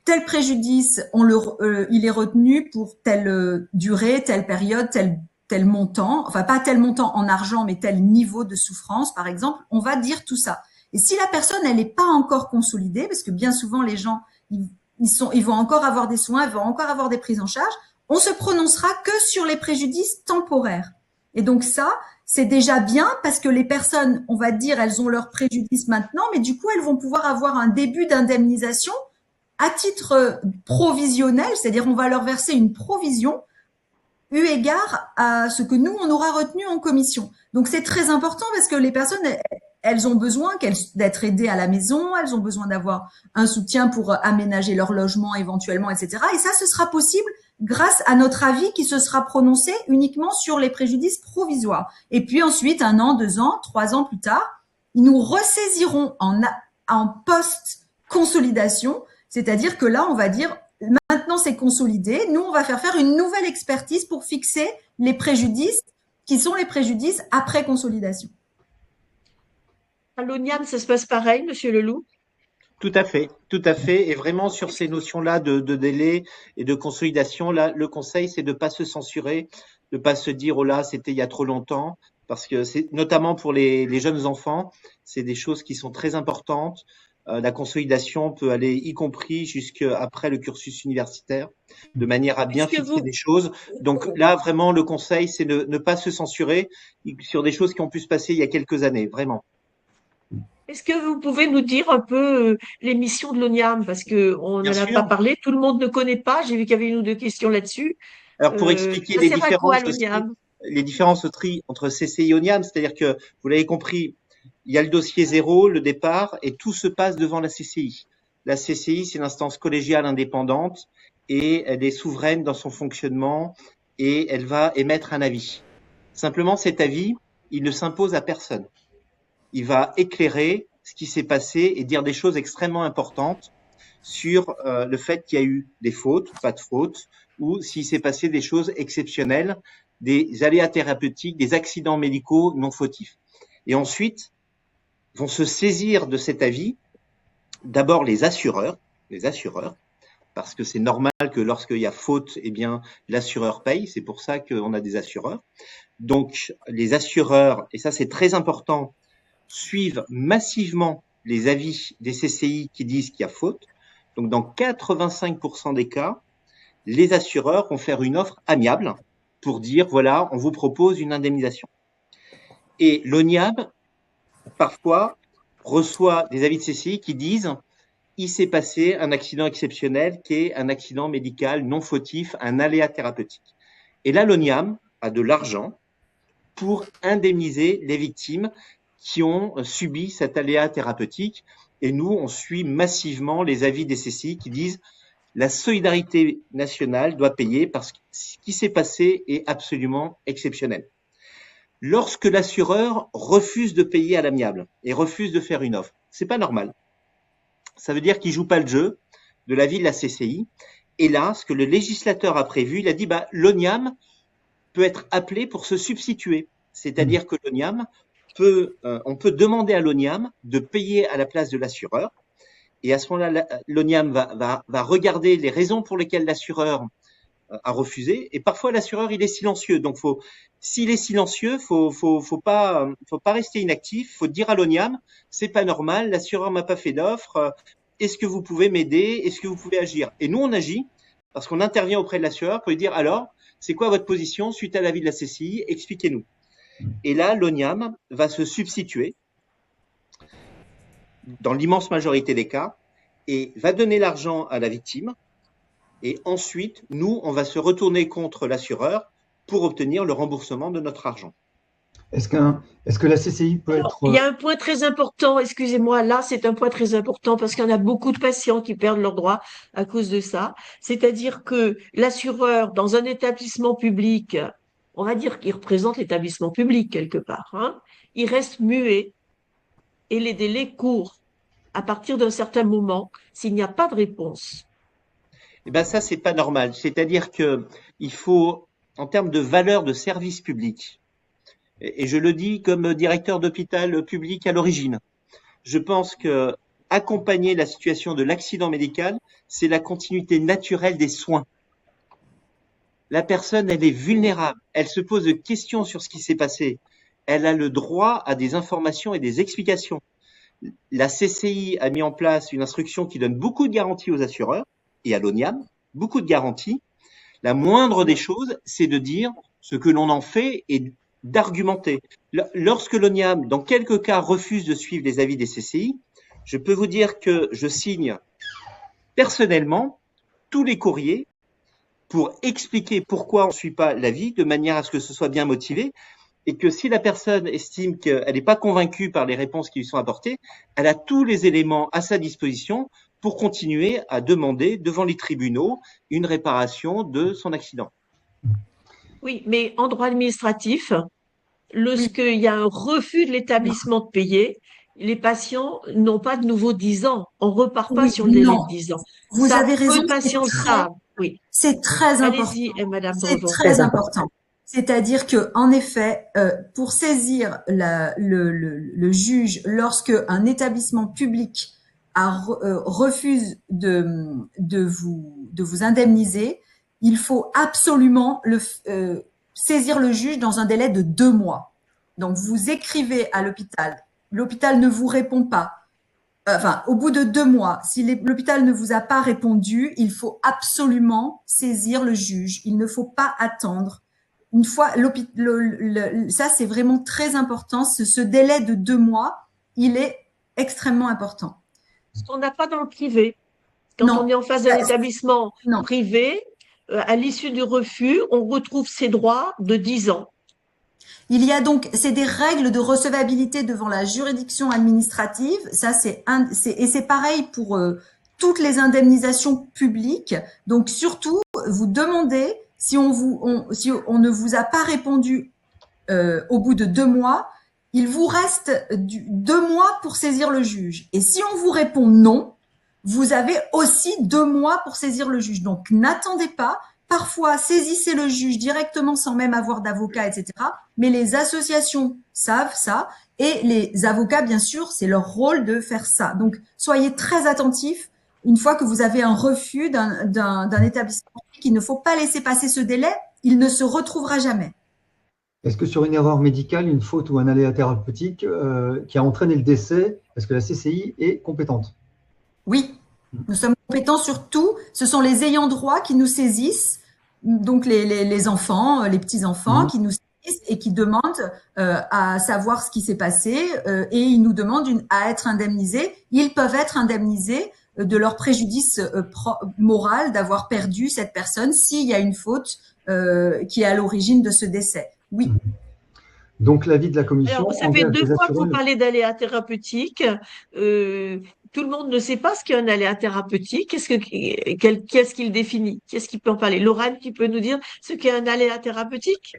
tel préjudice, il est retenu pour telle durée, telle période, tel montant. Enfin, pas tel montant en argent, mais tel niveau de souffrance, par exemple. On va dire tout ça. Et si la personne, elle n'est pas encore consolidée, parce que bien souvent, les gens, ils vont encore avoir des soins, ils vont encore avoir des prises en charge, on se prononcera que sur les préjudices temporaires. Et donc ça, c'est déjà bien parce que les personnes, on va dire, elles ont leur préjudice maintenant, mais du coup, elles vont pouvoir avoir un début d'indemnisation à titre provisionnel, c'est-à-dire on va leur verser une provision eu égard à ce que nous, on aura retenu en commission. Donc c'est très important parce que les personnes, elles ont besoin d'être aidées à la maison, elles ont besoin d'avoir un soutien pour aménager leur logement éventuellement, etc. Et ça, ce sera possible grâce à notre avis qui se sera prononcé uniquement sur les préjudices provisoires. Et puis ensuite, 1 an, 2 ans, 3 ans plus tard, ils nous ressaisiront en post-consolidation, c'est-à-dire que là, on va dire, maintenant c'est consolidé, nous, on va faire une nouvelle expertise pour fixer les préjudices qui sont les préjudices après consolidation. À l'ONIAM, ça se passe pareil, Monsieur Leloup? Tout à fait. Et vraiment sur ces notions-là de délai et de consolidation, là, le conseil, c'est de pas se censurer, de pas se dire, oh là, c'était il y a trop longtemps, parce que c'est notamment pour les jeunes enfants, c'est des choses qui sont très importantes. La consolidation peut aller y compris jusqu'après le cursus universitaire, de manière à bien fixer des choses. Donc là, vraiment, le conseil, c'est de ne pas se censurer sur des choses qui ont pu se passer il y a quelques années, vraiment. Est-ce que vous pouvez nous dire un peu les missions de l'ONIAM? Parce qu'on n'en a pas parlé, tout le monde ne connaît pas. J'ai vu qu'il y avait une ou deux questions là-dessus. Alors, pour expliquer les différences entre CCI et ONIAM, c'est-à-dire que, vous l'avez compris, il y a le dossier 0, le départ, et tout se passe devant la CCI. La CCI, c'est une instance collégiale indépendante et elle est souveraine dans son fonctionnement et elle va émettre un avis. Simplement, cet avis, il ne s'impose à personne. Il va éclairer ce qui s'est passé et dire des choses extrêmement importantes sur le fait qu'il y a eu des fautes, pas de fautes, ou s'il s'est passé des choses exceptionnelles, des aléas thérapeutiques, des accidents médicaux non fautifs. Et ensuite, vont se saisir de cet avis d'abord les assureurs, parce que c'est normal que lorsqu'il y a faute, eh bien, l'assureur paye, c'est pour ça qu'on a des assureurs. Donc, les assureurs, et ça c'est très important, suivent massivement les avis des CCI qui disent qu'il y a faute. Donc, dans 85% des cas, les assureurs vont faire une offre amiable pour dire, voilà, on vous propose une indemnisation. Et l'ONIAM, parfois, reçoit des avis de CCI qui disent, il s'est passé un accident exceptionnel qui est un accident médical non fautif, un aléa thérapeutique. Et là, l'ONIAM a de l'argent pour indemniser les victimes qui ont subi cet aléa thérapeutique. Et nous, on suit massivement les avis des CCI qui disent la solidarité nationale doit payer parce que ce qui s'est passé est absolument exceptionnel. Lorsque l'assureur refuse de payer à l'amiable et refuse de faire une offre, c'est pas normal. Ça veut dire qu'il joue pas le jeu de l'avis de la CCI. Et là, ce que le législateur a prévu, il a dit, l'ONIAM peut être appelé pour se substituer. C'est-à-dire que l'ONIAM on peut demander à l'ONIAM de payer à la place de l'assureur. Et à ce moment-là, l'ONIAM va regarder les raisons pour lesquelles l'assureur a refusé. Et parfois, l'assureur, il est silencieux. Donc, s'il est silencieux, faut pas rester inactif. Faut dire à l'ONIAM, c'est pas normal, l'assureur m'a pas fait d'offre. Est-ce que vous pouvez m'aider? Est-ce que vous pouvez agir? Et nous, on agit parce qu'on intervient auprès de l'assureur pour lui dire, alors, c'est quoi votre position suite à l'avis de la CCI? Expliquez-nous. Et là, l'ONIAM va se substituer dans l'immense majorité des cas et va donner l'argent à la victime. Et ensuite, nous, on va se retourner contre l'assureur pour obtenir le remboursement de notre argent. Est-ce que la CCI peut être… Il y a un point très important, excusez-moi, là c'est un point très important parce qu'il y en a beaucoup de patients qui perdent leurs droits à cause de ça. C'est-à-dire que l'assureur, dans un établissement public, on va dire qu'il représente l'établissement public quelque part, hein, il reste muet et les délais courent à partir d'un certain moment s'il n'y a pas de réponse. Eh ben ça, c'est pas normal. C'est-à-dire que il faut, en termes de valeur de service public, et je le dis comme directeur d'hôpital public à l'origine, je pense que accompagner la situation de l'accident médical, c'est la continuité naturelle des soins. La personne, elle est vulnérable, elle se pose des questions sur ce qui s'est passé, elle a le droit à des informations et des explications. La CCI a mis en place une instruction qui donne beaucoup de garanties aux assureurs et à l'ONIAM, beaucoup de garanties. La moindre des choses, c'est de dire ce que l'on en fait et d'argumenter. Lorsque l'ONIAM, dans quelques cas, refuse de suivre les avis des CCI, je peux vous dire que je signe personnellement tous les courriers pour expliquer pourquoi on ne suit pas l'avis, de manière à ce que ce soit bien motivé, et que si la personne estime qu'elle n'est pas convaincue par les réponses qui lui sont apportées, elle a tous les éléments à sa disposition pour continuer à demander devant les tribunaux une réparation de son accident. Oui, mais en droit administratif, lorsqu'il y a un refus de l'établissement de payer, les patients n'ont pas de nouveau 10 ans. On repart pas sur le délai de 10 ans. Vous avez raison. Les patients savent. Oui. C'est très important. Allez-y, Madame C'est Drevon. très important. C'est-à-dire que, en effet, pour saisir le juge lorsque un établissement public refuse de vous indemniser, il faut absolument saisir le juge dans un délai de 2 mois. Donc, vous écrivez à l'hôpital ne vous répond pas. enfin, au bout de 2 mois, si l'hôpital ne vous a pas répondu, il faut absolument saisir le juge. Il ne faut pas attendre. Une fois, ça c'est vraiment très important. Ce délai de 2 mois, il est extrêmement important. Ce qu'on n'a pas dans le privé. Quand Non. on est en face d'un établissement Non. privé, à l'issue du refus, on retrouve ses droits de 10 ans. Il y a donc, c'est des règles de recevabilité devant la juridiction administrative. Ça, et c'est pareil pour toutes les indemnisations publiques. Donc, surtout, vous demandez si on ne vous a pas répondu au bout de 2 mois, il vous reste 2 mois pour saisir le juge. Et si on vous répond non, vous avez aussi 2 mois pour saisir le juge. Donc, n'attendez pas. Parfois, saisissez le juge directement sans même avoir d'avocat, etc. Mais les associations savent ça et les avocats, bien sûr, c'est leur rôle de faire ça. Donc, soyez très attentifs. Une fois que vous avez un refus d'un établissement, il ne faut pas laisser passer ce délai. Il ne se retrouvera jamais. Est-ce que sur une erreur médicale, une faute ou un aléa thérapeutique qui a entraîné le décès, est-ce que la CCI est compétente? Oui, nous sommes compétents sur tout. Ce sont les ayants droit qui nous saisissent, donc les enfants, les petits-enfants qui nous saisissent et qui demandent à savoir ce qui s'est passé et ils nous demandent à être indemnisés. Ils peuvent être indemnisés de leur préjudice moral d'avoir perdu cette personne s'il y a une faute qui est à l'origine de ce décès. Oui. Donc, l'avis de la commission. Alors, ça fait 2 fois que vous parlez d'aléa thérapeutique. Tout le monde ne sait pas ce qu'est un aléa thérapeutique. Qu'est-ce qu'il définit? Qu'est-ce qui peut en parler? Laurent, tu peux nous dire ce qu'est un aléa thérapeutique?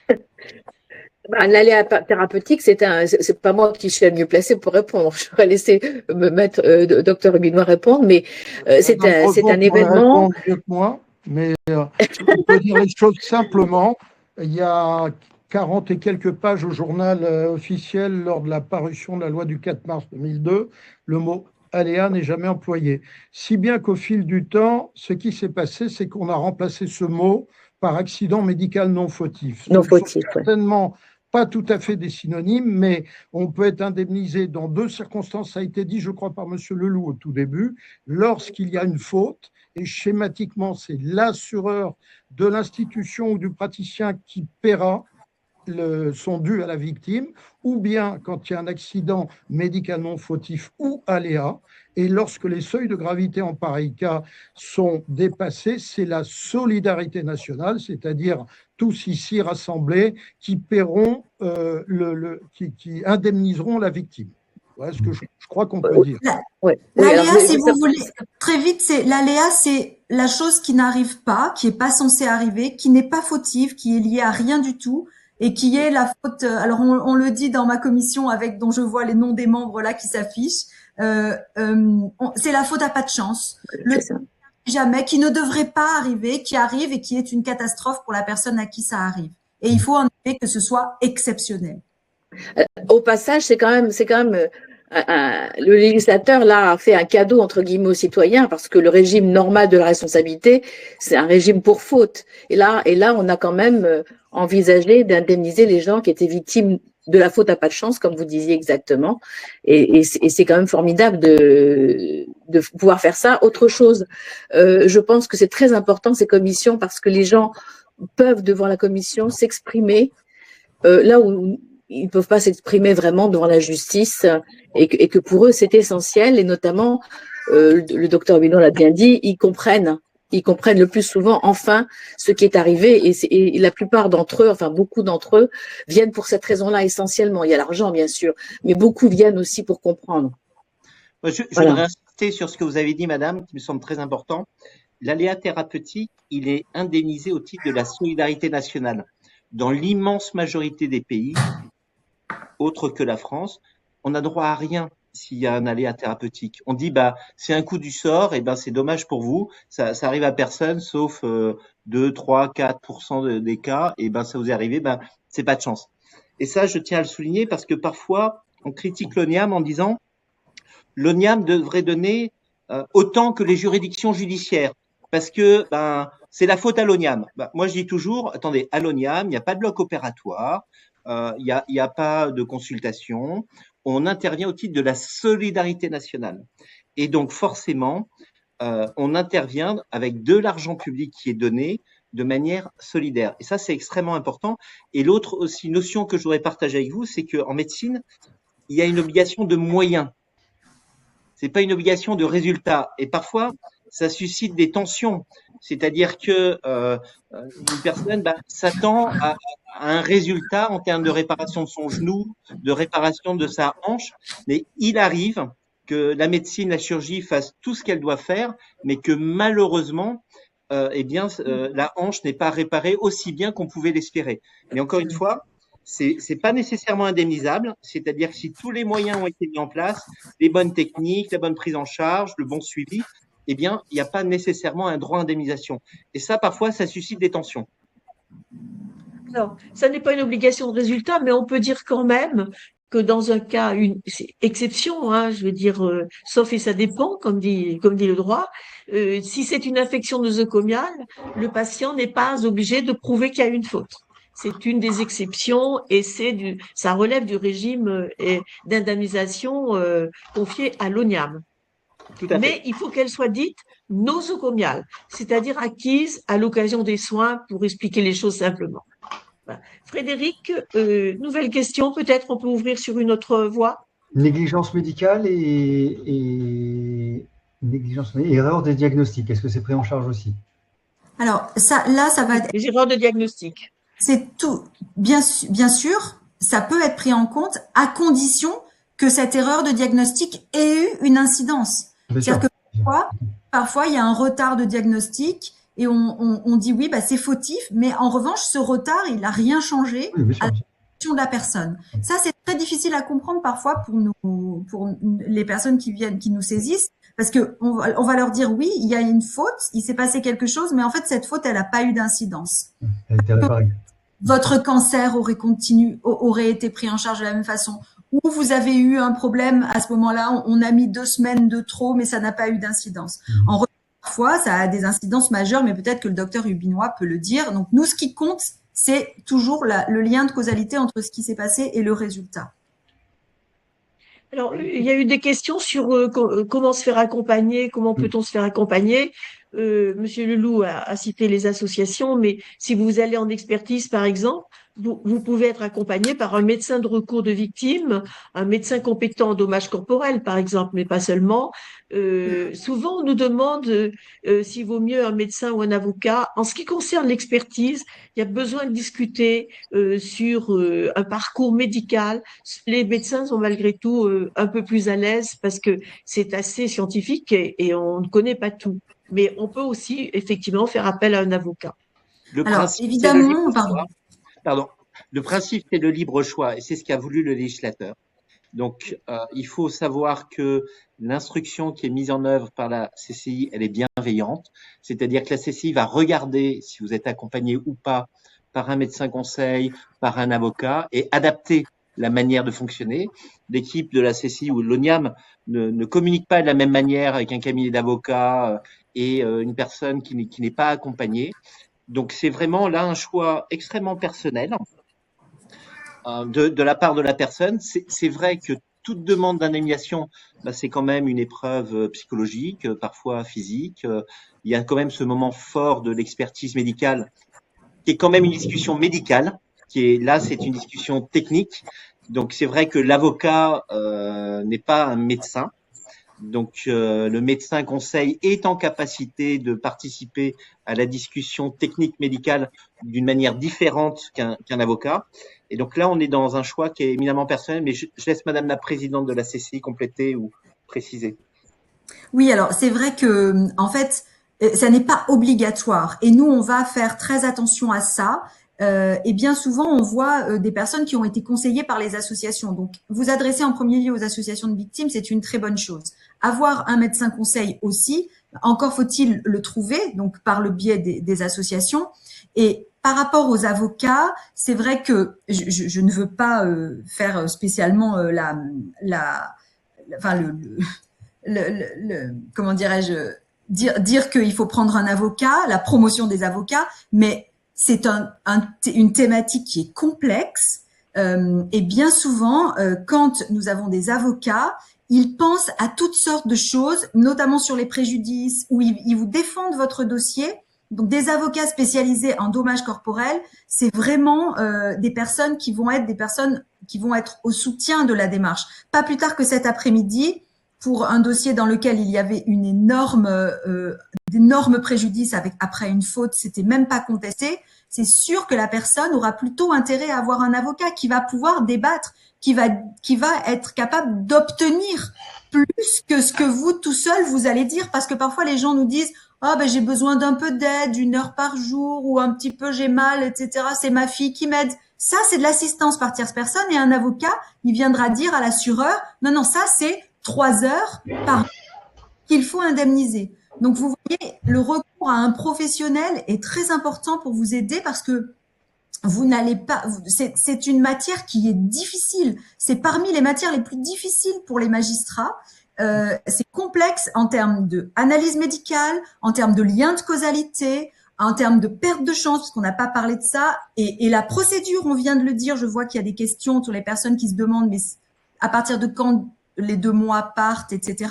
Un aléa thérapeutique, c'est pas moi qui suis le mieux placé pour répondre. Je vais laisser docteur Huguenois répondre, mais c'est un événement. Mieux que moi, mais on peut dire les choses simplement. Il y a 40 et quelques pages au journal officiel lors de la parution de la loi du 4 mars 2002. Le mot aléa n'est jamais employé. Si bien qu'au fil du temps, ce qui s'est passé, c'est qu'on a remplacé ce mot par accident médical non fautif. Non fautif, certainement pas tout à fait des synonymes, mais on peut être indemnisé dans 2 circonstances, ça a été dit, je crois, par M. Leloup au tout début, lorsqu'il y a une faute, et schématiquement, c'est l'assureur de l'institution ou du praticien qui paiera son dû à la victime, ou bien quand il y a un accident médicalement fautif ou aléa, et lorsque les seuils de gravité en pareil cas sont dépassés, c'est la solidarité nationale, c'est-à-dire tous ici rassemblés, qui paieront, qui indemniseront la victime. Voilà ce que je crois qu'on peut dire. L'aléa, si vous voulez, très vite, l'aléa, c'est la chose qui n'arrive pas, qui n'est pas censée arriver, qui n'est pas fautive, qui est liée à rien du tout, et qui est la faute. Alors on le dit dans ma commission dont je vois les noms des membres là qui s'affichent. C'est la faute à pas de chance. Jamais, qui ne devrait pas arriver, qui arrive et qui est une catastrophe pour la personne à qui ça arrive. Et il faut en effet que ce soit exceptionnel. Au passage, c'est quand même le législateur là a fait un cadeau entre guillemets aux citoyens parce que le régime normal de la responsabilité, c'est un régime pour faute. Et là, on a quand même envisagé d'indemniser les gens qui étaient victimes de la faute à pas de chance, comme vous disiez exactement. Et c'est quand même formidable de pouvoir faire ça. Autre chose, je pense que c'est très important ces commissions parce que les gens peuvent devant la commission s'exprimer là où ils ne peuvent pas s'exprimer vraiment devant la justice et que pour eux c'est essentiel et notamment le docteur Huguenois l'a bien dit, ils comprennent le plus souvent enfin ce qui est arrivé et la plupart d'entre eux, enfin beaucoup d'entre eux viennent pour cette raison-là essentiellement. Il y a l'argent bien sûr, mais beaucoup viennent aussi pour comprendre. Je voudrais insister sur ce que vous avez dit, madame, qui me semble très important. L'aléa thérapeutique, il est indemnisé au titre de la solidarité nationale. Dans l'immense majorité des pays, autres que la France, on n'a droit à rien s'il y a un aléa thérapeutique. On dit c'est un coup du sort, et c'est dommage pour vous, ça arrive à personne sauf 2, 3, 4% des cas, et ça vous est arrivé, c'est pas de chance. Et ça, je tiens à le souligner parce que parfois on critique l'ONIAM en disant l'ONIAM devrait donner autant que les juridictions judiciaires parce que c'est la faute à l'ONIAM. Moi je dis toujours, attendez, à l'ONIAM, il n'y a pas de bloc opératoire, il n'y a pas de consultation. on intervient au titre de la solidarité nationale. Et donc, forcément, on intervient avec de l'argent public qui est donné de manière solidaire. Et ça, c'est extrêmement important. Et l'autre aussi notion que je voudrais partager avec vous, c'est qu'en médecine, il y a une obligation de moyens. C'est pas une obligation de résultat. Et parfois, ça suscite des tensions. C'est-à-dire que une personne s'attend à un résultat en termes de réparation de son genou, de réparation de sa hanche, mais il arrive que la médecine, la chirurgie fasse tout ce qu'elle doit faire, mais que malheureusement, la hanche n'est pas réparée aussi bien qu'on pouvait l'espérer. Mais encore une fois, c'est pas nécessairement indemnisable, c'est-à-dire que si tous les moyens ont été mis en place, les bonnes techniques, la bonne prise en charge, le bon suivi, eh bien, il n'y a pas nécessairement un droit à indemnisation. Et ça, parfois, ça suscite des tensions. Alors, ça n'est pas une obligation de résultat, mais on peut dire quand même que dans un cas, une exception, hein, je veux dire, sauf et ça dépend, comme dit le droit, si c'est une infection nosocomiale, le patient n'est pas obligé de prouver qu'il y a une faute. C'est une des exceptions et ça relève du régime d'indemnisation confié à l'ONIAM. Mais il faut qu'elle soit dite nosocomiale, c'est-à-dire acquise à l'occasion des soins, pour expliquer les choses simplement. Voilà. Frédéric, nouvelle question, peut-être on peut ouvrir sur une autre voie. Négligence médicale et erreur de diagnostic, est-ce que c'est pris en charge aussi? Alors, ça va être… Les erreurs de diagnostic. C'est tout. Bien sûr, ça peut être pris en compte à condition que cette erreur de diagnostic ait eu une incidence. C'est-à-dire que parfois, il y a un retard de diagnostic et on dit oui, c'est fautif, mais en revanche, ce retard, il n'a rien changé à la situation de la personne. Ça, c'est très difficile à comprendre parfois pour les personnes qui nous saisissent, parce que on va leur dire oui, il y a une faute, il s'est passé quelque chose, mais en fait, cette faute, elle n'a pas eu d'incidence. Elle a été réparée. Votre cancer aurait été pris en charge de la même façon. Ou vous avez eu un problème à ce moment-là, on a mis 2 semaines de trop, mais ça n'a pas eu d'incidence. En revanche, parfois, ça a des incidences majeures, mais peut-être que le docteur Hubinois peut le dire. Donc, nous, ce qui compte, c'est toujours le lien de causalité entre ce qui s'est passé et le résultat. Alors, il y a eu des questions sur comment se faire accompagner, comment peut-on se faire accompagner. Monsieur Leloup a cité les associations, mais si vous allez en expertise, par exemple, vous pouvez être accompagné par un médecin de recours de victime, un médecin compétent en dommages corporels, par exemple, mais pas seulement. Souvent, on nous demande s'il vaut mieux un médecin ou un avocat. En ce qui concerne l'expertise, il y a besoin de discuter sur un parcours médical. Les médecins sont malgré tout un peu plus à l'aise parce que c'est assez scientifique et on ne connaît pas tout. Mais on peut aussi effectivement faire appel à un avocat. Le principe, c'est le libre choix et c'est ce qu'a voulu le législateur. Donc, il faut savoir que l'instruction qui est mise en œuvre par la CCI, elle est bienveillante. C'est-à-dire que la CCI va regarder si vous êtes accompagné ou pas par un médecin conseil, par un avocat et adapter la manière de fonctionner. L'équipe de la CCI ou de l'ONIAM ne communique pas de la même manière avec un cabinet d'avocats et une personne qui n'est pas accompagnée. Donc, c'est vraiment là un choix extrêmement personnel de la part de la personne. C'est vrai que toute demande d'indemnisation, c'est quand même une épreuve psychologique, parfois physique. Il y a quand même ce moment fort de l'expertise médicale qui est quand même une discussion médicale, c'est une discussion technique. Donc, c'est vrai que l'avocat n'est pas un médecin. Donc, le médecin conseil est en capacité de participer à la discussion technique médicale d'une manière différente qu'un avocat. Et donc là, on est dans un choix qui est éminemment personnel, mais je laisse Madame la Présidente de la CCI compléter ou préciser. Oui, alors c'est vrai que en fait, ça n'est pas obligatoire et nous, on va faire très attention à ça. Et bien souvent, on voit des personnes qui ont été conseillées par les associations. Donc, vous adresser en premier lieu aux associations de victimes, c'est une très bonne chose. Avoir un médecin conseil aussi, encore faut-il le trouver, donc par le biais des associations. Et par rapport aux avocats, c'est vrai que je ne veux pas faire spécialement comment dirais-je, dire qu'il faut prendre un avocat, la promotion des avocats, mais c'est une thématique qui est complexe. Et bien souvent, quand nous avons des avocats, ils pensent à toutes sortes de choses, notamment sur les préjudices, où ils vous défendent votre dossier. Donc, des avocats spécialisés en dommages corporels, c'est vraiment des personnes qui vont être au soutien de la démarche. Pas plus tard que cet après-midi, pour un dossier dans lequel il y avait d'énormes préjudices après une faute, c'était même pas contesté. C'est sûr que la personne aura plutôt intérêt à avoir un avocat qui va pouvoir débattre, qui va être capable d'obtenir plus que ce que vous tout seul vous allez dire, parce que parfois les gens nous disent j'ai besoin d'un peu d'aide, 1 heure par jour, ou un petit peu j'ai mal, etc. C'est ma fille qui m'aide. Ça, c'est de l'assistance par tierce personne, et un avocat, il viendra dire à l'assureur non, ça c'est 3 heures par jour qu'il faut indemniser. Donc, vous voyez, le recours à un professionnel est très important pour vous aider, parce que vous n'allez pas, c'est une matière qui est difficile. C'est parmi les matières les plus difficiles pour les magistrats. C'est complexe en termes d'analyse médicale, en termes de lien de causalité, en termes de perte de chance, parce qu'on n'a pas parlé de ça. Et la procédure, on vient de le dire, je vois qu'il y a des questions sur les personnes qui se demandent, mais à partir de quand les 2 mois partent, etc.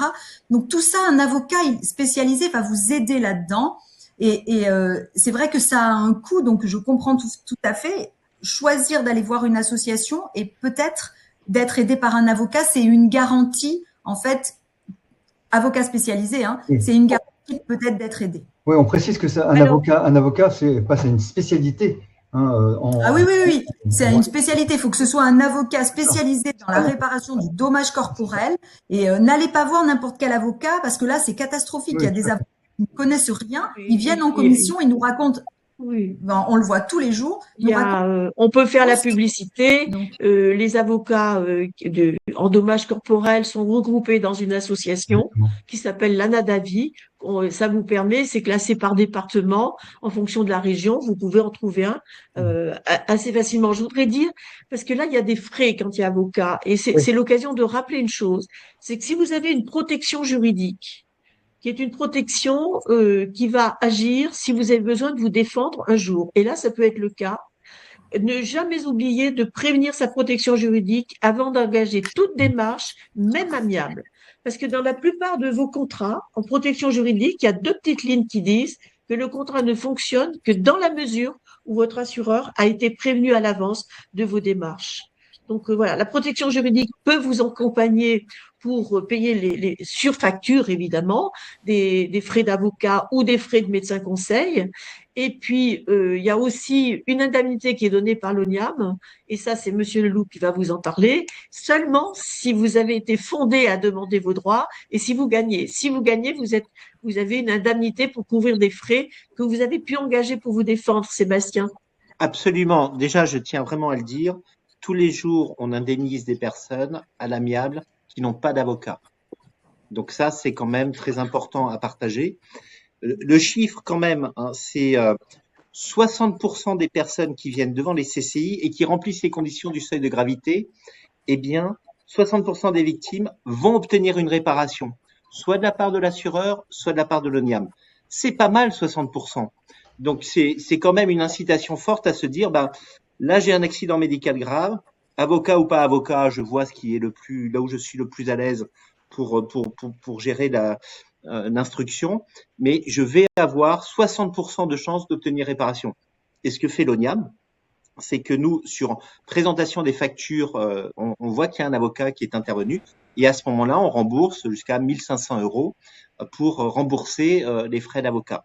Donc tout ça, un avocat spécialisé va vous aider là-dedans. Et c'est vrai que ça a un coût, donc je comprends tout à fait. Choisir d'aller voir une association et peut-être d'être aidé par un avocat, c'est une garantie, en fait, avocat spécialisé, Oui. C'est une garantie peut-être d'être aidé. Oui, on précise que un avocat, c'est une spécialité. Oui. C'est une spécialité. Il faut que ce soit un avocat spécialisé dans la réparation du dommage corporel. Et n'allez pas voir n'importe quel avocat, parce que là, c'est catastrophique. Il y a des avocats qui ne connaissent rien. Ils viennent en commission, ils nous racontent. Oui. On le voit tous les jours. On peut faire la publicité. Les avocats en dommages corporels sont regroupés dans une association qui s'appelle l'ANADAVI. Ça vous permet, c'est classé par département en fonction de la région. Vous pouvez en trouver un assez facilement. Je voudrais dire, parce que là, il y a des frais quand il y a avocat. Et c'est l'occasion de rappeler une chose. C'est que si vous avez une protection juridique, qui est une protection qui va agir si vous avez besoin de vous défendre un jour. Et là, ça peut être le cas. Ne jamais oublier de prévenir sa protection juridique avant d'engager toute démarche, même amiable. Parce que dans la plupart de vos contrats en protection juridique, il y a 2 petites lignes qui disent que le contrat ne fonctionne que dans la mesure où votre assureur a été prévenu à l'avance de vos démarches. Donc voilà, la protection juridique peut vous accompagner pour payer les surfactures, évidemment, des frais d'avocat ou des frais de médecin conseil. Et puis, il y a aussi une indemnité qui est donnée par l'ONIAM, et ça, c'est Monsieur Leloup qui va vous en parler, seulement si vous avez été fondé à demander vos droits et si vous gagnez. Si vous gagnez, vous avez une indemnité pour couvrir des frais que vous avez pu engager pour vous défendre, Sébastien. Absolument. Déjà, je tiens vraiment à le dire, tous les jours, on indemnise des personnes à l'amiable qui n'ont pas d'avocat. Donc ça, c'est quand même très important à partager. Le chiffre quand même, c'est 60% des personnes qui viennent devant les CCI et qui remplissent les conditions du seuil de gravité, eh bien, 60% des victimes vont obtenir une réparation, soit de la part de l'assureur, soit de la part de l'ONIAM. C'est pas mal, 60%. Donc c'est quand même une incitation forte à se dire, là j'ai un accident médical grave, avocat ou pas avocat, je vois ce qui est là où je suis le plus à l'aise pour gérer l'instruction, mais je vais avoir 60% de chances d'obtenir réparation. Et ce que fait l'ONIAM, c'est que nous, sur présentation des factures, on voit qu'il y a un avocat qui est intervenu, et à ce moment-là, on rembourse jusqu'à 1 500 € pour rembourser les frais d'avocat.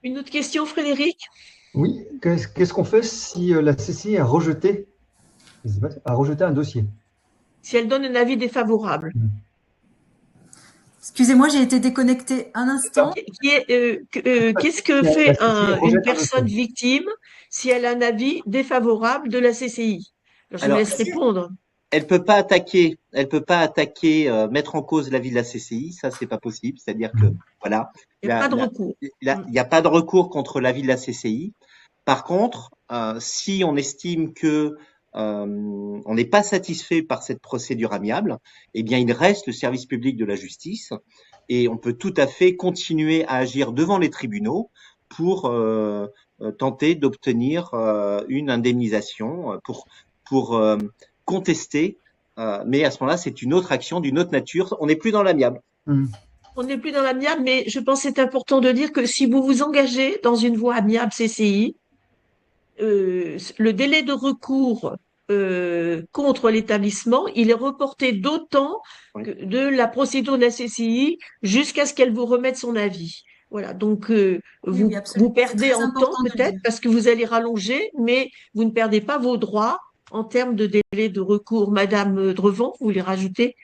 Une autre question, Frédéric? Oui, qu'est-ce qu'on fait si la CCI a rejeté un dossier? Si elle donne un avis défavorable. Excusez-moi, j'ai été déconnectée un instant. Qu'est-ce que fait une personne victime si elle a un avis défavorable de la CCI? Alors, je vous laisse répondre. Elle peut pas attaquer, mettre en cause l'avis de la CCI, ça c'est pas possible. C'est-à-dire que voilà, il n'y a pas de recours. Il n'y a pas de recours contre l'avis de la CCI. Par contre, si on estime que on n'est pas satisfait par cette procédure amiable, eh bien il reste le service public de la justice et on peut tout à fait continuer à agir devant les tribunaux pour tenter d'obtenir une indemnisation pour contester. Mais à ce moment-là, c'est une autre action d'une autre nature. On n'est plus dans l'amiable. On n'est plus dans l'amiable, mais je pense que c'est important de dire que si vous vous engagez dans une voie amiable CCI, le délai de recours contre l'établissement, il est reporté d'autant que de la procédure de la CCI jusqu'à ce qu'elle vous remette son avis. Voilà, donc vous perdez en temps peut-être parce que vous allez rallonger, mais vous ne perdez pas vos droits en termes de délai de recours. Madame Drevon, vous voulez rajouter?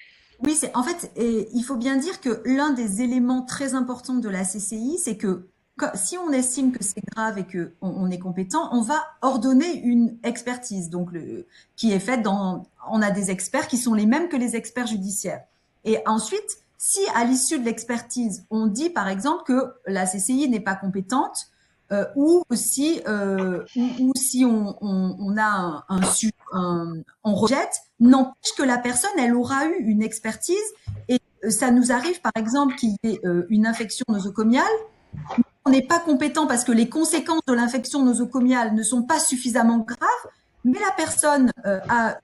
Oui, en fait, il faut bien dire que l'un des éléments très importants de la CCI, c'est que si on estime que c'est grave et que on est compétent, on va ordonner une expertise, donc qui est faite on a des experts qui sont les mêmes que les experts judiciaires. Et ensuite, si à l'issue de l'expertise, on dit par exemple que la CCI n'est pas compétente, ou si on a on rejette, n'empêche que la personne, elle aura eu une expertise et ça nous arrive par exemple qu'il y ait une infection nosocomiale. On n'est pas compétent parce que les conséquences de l'infection nosocomiale ne sont pas suffisamment graves, mais la personne a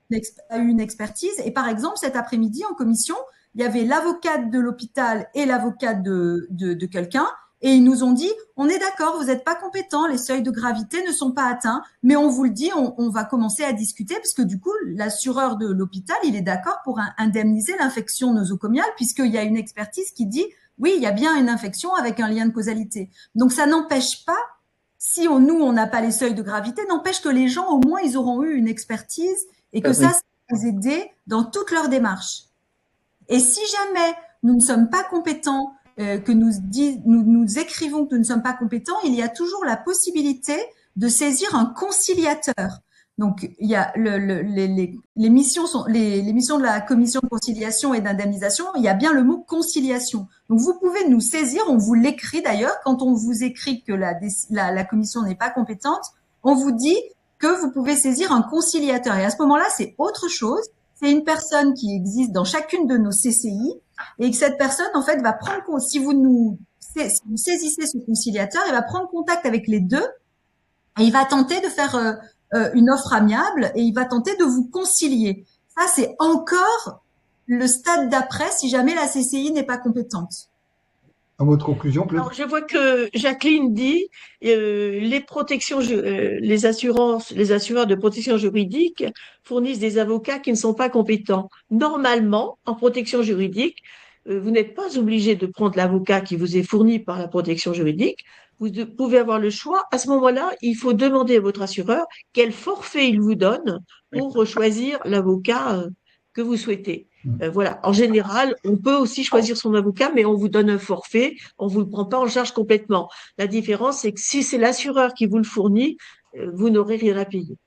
eu une expertise et par exemple cet après-midi en commission, il y avait l'avocate de l'hôpital et l'avocate de quelqu'un. Et ils nous ont dit, on est d'accord, vous n'êtes pas compétent, les seuils de gravité ne sont pas atteints, mais on vous le dit, on va commencer à discuter, parce que du coup, l'assureur de l'hôpital, il est d'accord pour indemniser l'infection nosocomiale, puisqu'il y a une expertise qui dit, oui, il y a bien une infection avec un lien de causalité. Donc ça n'empêche pas, si nous, on n'a pas les seuils de gravité, n'empêche que les gens, au moins, ils auront eu une expertise, et que ça va les aider dans toute leur démarche. Et si jamais nous ne sommes pas compétents, que nous écrivons que nous ne sommes pas compétents, il y a toujours la possibilité de saisir un conciliateur. Donc, il y a les missions de la commission de conciliation et d'indemnisation, il y a bien le mot conciliation. Donc, vous pouvez nous saisir, on vous l'écrit d'ailleurs, quand on vous écrit que la commission n'est pas compétente, on vous dit que vous pouvez saisir un conciliateur. Et à ce moment-là, c'est autre chose. C'est une personne qui existe dans chacune de nos CCI et que cette personne, en fait, va prendre, si vous saisissez ce conciliateur, il va prendre contact avec les deux et il va tenter de faire une offre amiable et il va tenter de vous concilier. Ça, c'est encore le stade d'après si jamais la CCI n'est pas compétente. Un mot de conclusion, Claude? Alors, je vois que Jacqueline dit les assurances, les assureurs de protection juridique fournissent des avocats qui ne sont pas compétents. Normalement, en protection juridique, vous n'êtes pas obligé de prendre l'avocat qui vous est fourni par la protection juridique. Vous pouvez avoir le choix. À ce moment-là, il faut demander à votre assureur quel forfait il vous donne pour choisir l'avocat que vous souhaitez. Voilà. En général, on peut aussi choisir son avocat, mais on vous donne un forfait, on vous le prend pas en charge complètement. La différence, c'est que si c'est l'assureur qui vous le fournit, vous n'aurez rien à payer.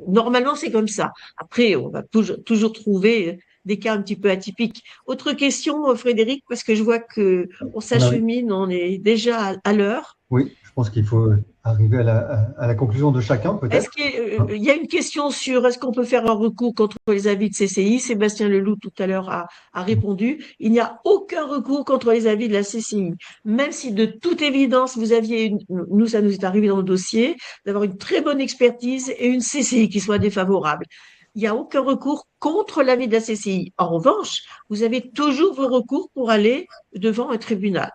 Normalement, c'est comme ça. Après, on va toujours trouver des cas un petit peu atypiques. Autre question, Frédéric, parce que je vois que on s'achemine, on est déjà à l'heure. Oui, je pense qu'il faut arriver à la conclusion de chacun, peut-être. Est-ce qu'il y a une question sur est-ce qu'on peut faire un recours contre les avis de CCI? Sébastien Leloup, tout à l'heure, a répondu. Il n'y a aucun recours contre les avis de la CCI. Même si de toute évidence, vous aviez, nous, ça nous est arrivé dans le dossier, d'avoir une très bonne expertise et une CCI qui soit défavorable. Il n'y a aucun recours contre l'avis de la CCI. En revanche, vous avez toujours vos recours pour aller devant un tribunal.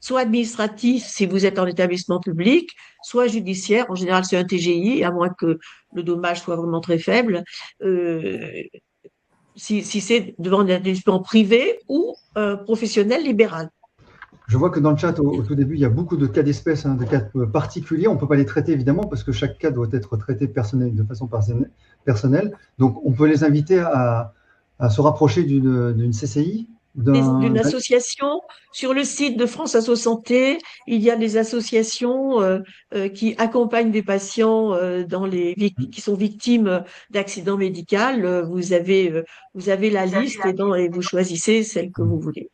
Soit administratif si vous êtes en établissement public, soit judiciaire. En général, c'est un TGI, à moins que le dommage soit vraiment très faible. Si c'est devant un établissement privé ou professionnel libéral. Je vois que dans le chat, au tout début, il y a beaucoup de cas d'espèce, de cas particuliers. On ne peut pas les traiter, évidemment, parce que chaque cas doit être traité de façon personnelle. Donc, on peut les inviter à se rapprocher d'une CCI, d'une association. Sur le site de France Asso Santé, il y a des associations qui accompagnent des patients qui sont victimes d'accidents médicaux. Vous avez la liste et vous choisissez celle que vous voulez.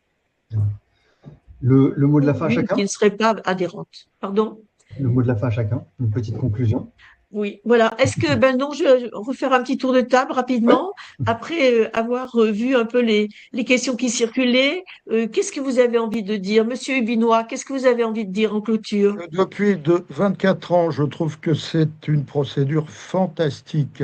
Le mot de la fin à chacun? Qui ne serait pas adhérente. Pardon? Le mot de la fin à chacun, une petite conclusion. Oui, voilà. Est-ce que, ben non, je vais refaire un petit tour de table rapidement. Après avoir vu un peu les questions qui circulaient, qu'est-ce que vous avez envie de dire? Monsieur Hubinois, qu'est-ce que vous avez envie de dire en clôture? Depuis 24 ans, je trouve que c'est une procédure fantastique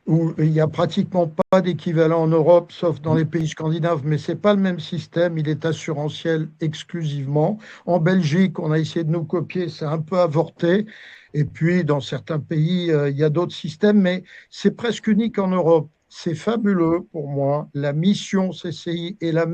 où il n'y a pratiquement pas d'équivalent en Europe, sauf dans les pays scandinaves, mais ce n'est pas le même système, il est assurantiel exclusivement. En Belgique, on a essayé de nous copier, c'est un peu avorté. Et puis, dans certains pays, il y a d'autres systèmes, mais c'est presque unique en Europe. C'est fabuleux pour moi. La mission CCI est la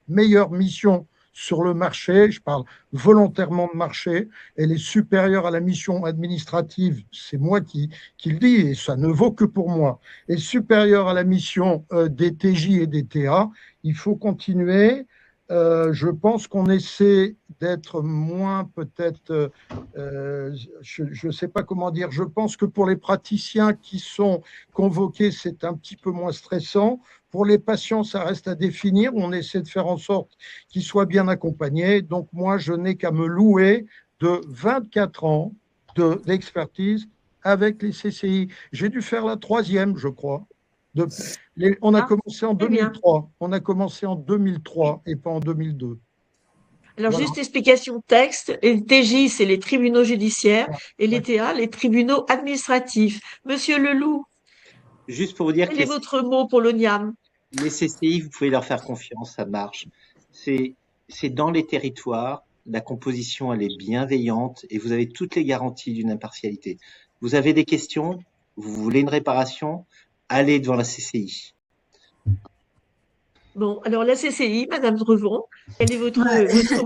meilleure mission sur le marché. Je parle volontairement de marché. Elle est supérieure à la mission administrative. C'est moi qui le dis, et ça ne vaut que pour moi. Et supérieure à la mission des TJ et des TA. Il faut continuer. Je pense qu'on essaie d'être moins peut-être, je ne sais pas comment dire, je pense que pour les praticiens qui sont convoqués, c'est un petit peu moins stressant. Pour les patients, ça reste à définir. On essaie de faire en sorte qu'ils soient bien accompagnés. Donc moi, je n'ai qu'à me louer de 24 ans d'expertise avec les CCI. J'ai dû faire la 3e, je crois. On a commencé en 2003. On a commencé en 2003 et pas en 2002. Alors, juste explication texte. Les TJ, c'est les tribunaux judiciaires et les TA, les tribunaux administratifs. Monsieur Leloup, juste pour vous dire quel est votre mot pour l'ONIAM? Les CCI, vous pouvez leur faire confiance, ça marche. C'est dans les territoires, la composition, elle est bienveillante et vous avez toutes les garanties d'une impartialité. Vous avez des questions, vous voulez une réparation, allez devant la CCI. Bon, alors la CCI, Madame Drevon, quel est votre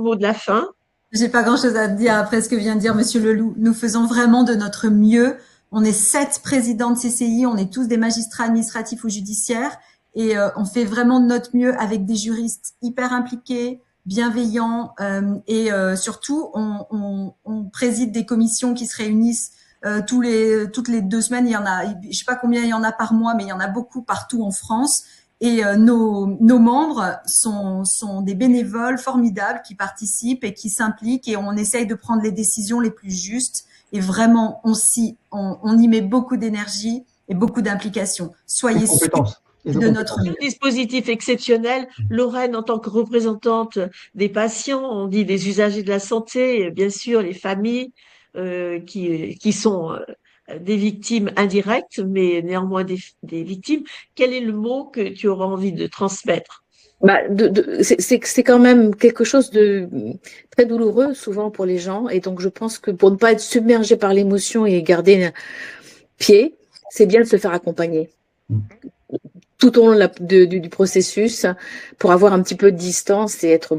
mot de la fin? J'ai pas grand-chose à dire après ce que vient de dire Monsieur Leloup. Nous faisons vraiment de notre mieux. On est 7 présidents de CCI, on est tous des magistrats administratifs ou judiciaires et on fait vraiment de notre mieux avec des juristes hyper impliqués, bienveillants et surtout on préside des commissions qui se réunissent toutes les 2 semaines. Il y en a, je sais pas combien il y en a par mois, mais il y en a beaucoup partout en France. Et nos membres sont des bénévoles formidables qui participent et qui s'impliquent et on essaye de prendre les décisions les plus justes. Et vraiment, on y met beaucoup d'énergie et beaucoup d'implication. Soyez sûrs de notre mieux. Dispositif exceptionnel. Lorraine, en tant que représentante des patients, on dit des usagers de la santé, bien sûr, les familles qui sont des victimes indirectes, mais néanmoins des victimes. Quel est le mot que tu auras envie de transmettre? C'est quand même quelque chose de très douloureux souvent pour les gens, et donc je pense que pour ne pas être submergé par l'émotion et garder un pied, c'est bien de se faire accompagner tout au long du processus pour avoir un petit peu de distance et être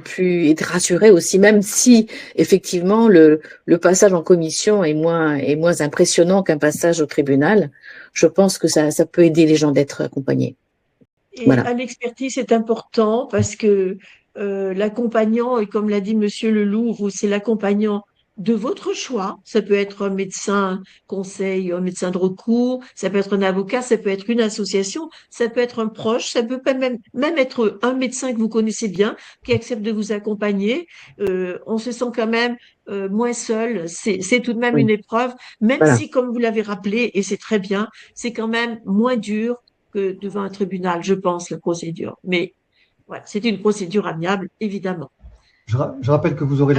rassuré aussi, même si effectivement le passage en commission est moins impressionnant qu'un passage au tribunal. Je pense que ça peut aider les gens d'être accompagnés. Et à l'expertise, c'est important parce que l'accompagnant, et comme l'a dit Monsieur Leloup, c'est l'accompagnant de votre choix. Ça peut être un médecin conseil, un médecin de recours, ça peut être un avocat, ça peut être une association, ça peut être un proche, ça peut même être un médecin que vous connaissez bien qui accepte de vous accompagner. On se sent quand même moins seul. C'est tout de même une épreuve, même si, comme vous l'avez rappelé, et c'est très bien, c'est quand même moins dur que devant un tribunal, je pense, la procédure. Mais voilà, c'est une procédure amiable, évidemment. Je rappelle que vous aurez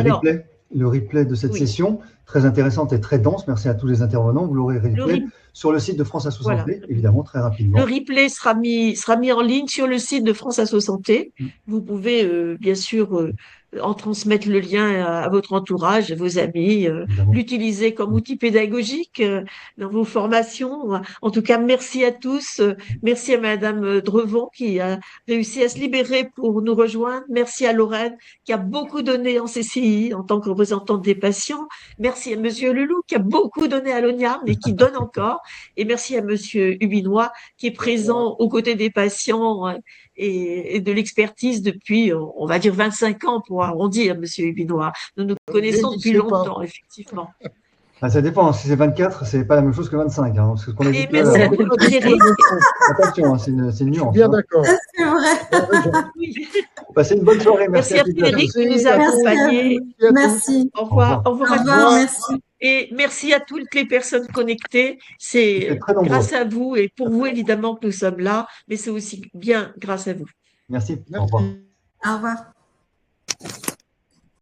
le replay de cette session, très intéressante et très dense. Merci à tous les intervenants. Vous l'aurez replay sur le site de France Asso Santé, évidemment, très rapidement. Le replay sera mis en ligne sur le site de France Asso Santé. Vous pouvez, bien sûr, en transmettre le lien à votre entourage, à vos amis, l'utiliser comme outil pédagogique dans vos formations. En tout cas, merci à tous. Merci à Madame Drevon qui a réussi à se libérer pour nous rejoindre. Merci à Lorraine qui a beaucoup donné en CCI en tant que représentante des patients. Merci à Monsieur Leloup qui a beaucoup donné à l'ONIAM et qui donne encore. Et merci à Monsieur Hubinois qui est présent aux côtés des patients et de l'expertise depuis, on va dire, 25 ans pour arrondir, Monsieur Hubinois. Nous nous connaissons depuis longtemps, effectivement. Ça dépend, si c'est 24, c'est pas la même chose que 25. Hein, parce que ce qu'on a dit merci attention, c'est une nuance. Bien d'accord. C'est vrai. Passez une bonne soirée. Merci, Merci à Frédéric qui nous a Merci à accompagnés. vous. Merci. Au revoir. Au revoir Au à revoir, tous. merci. Et merci à toutes les personnes connectées. C'était C'est très nombreux. grâce à vous et pour vous, évidemment, que nous sommes là, mais c'est aussi bien grâce à vous. Merci. Au revoir. Au revoir.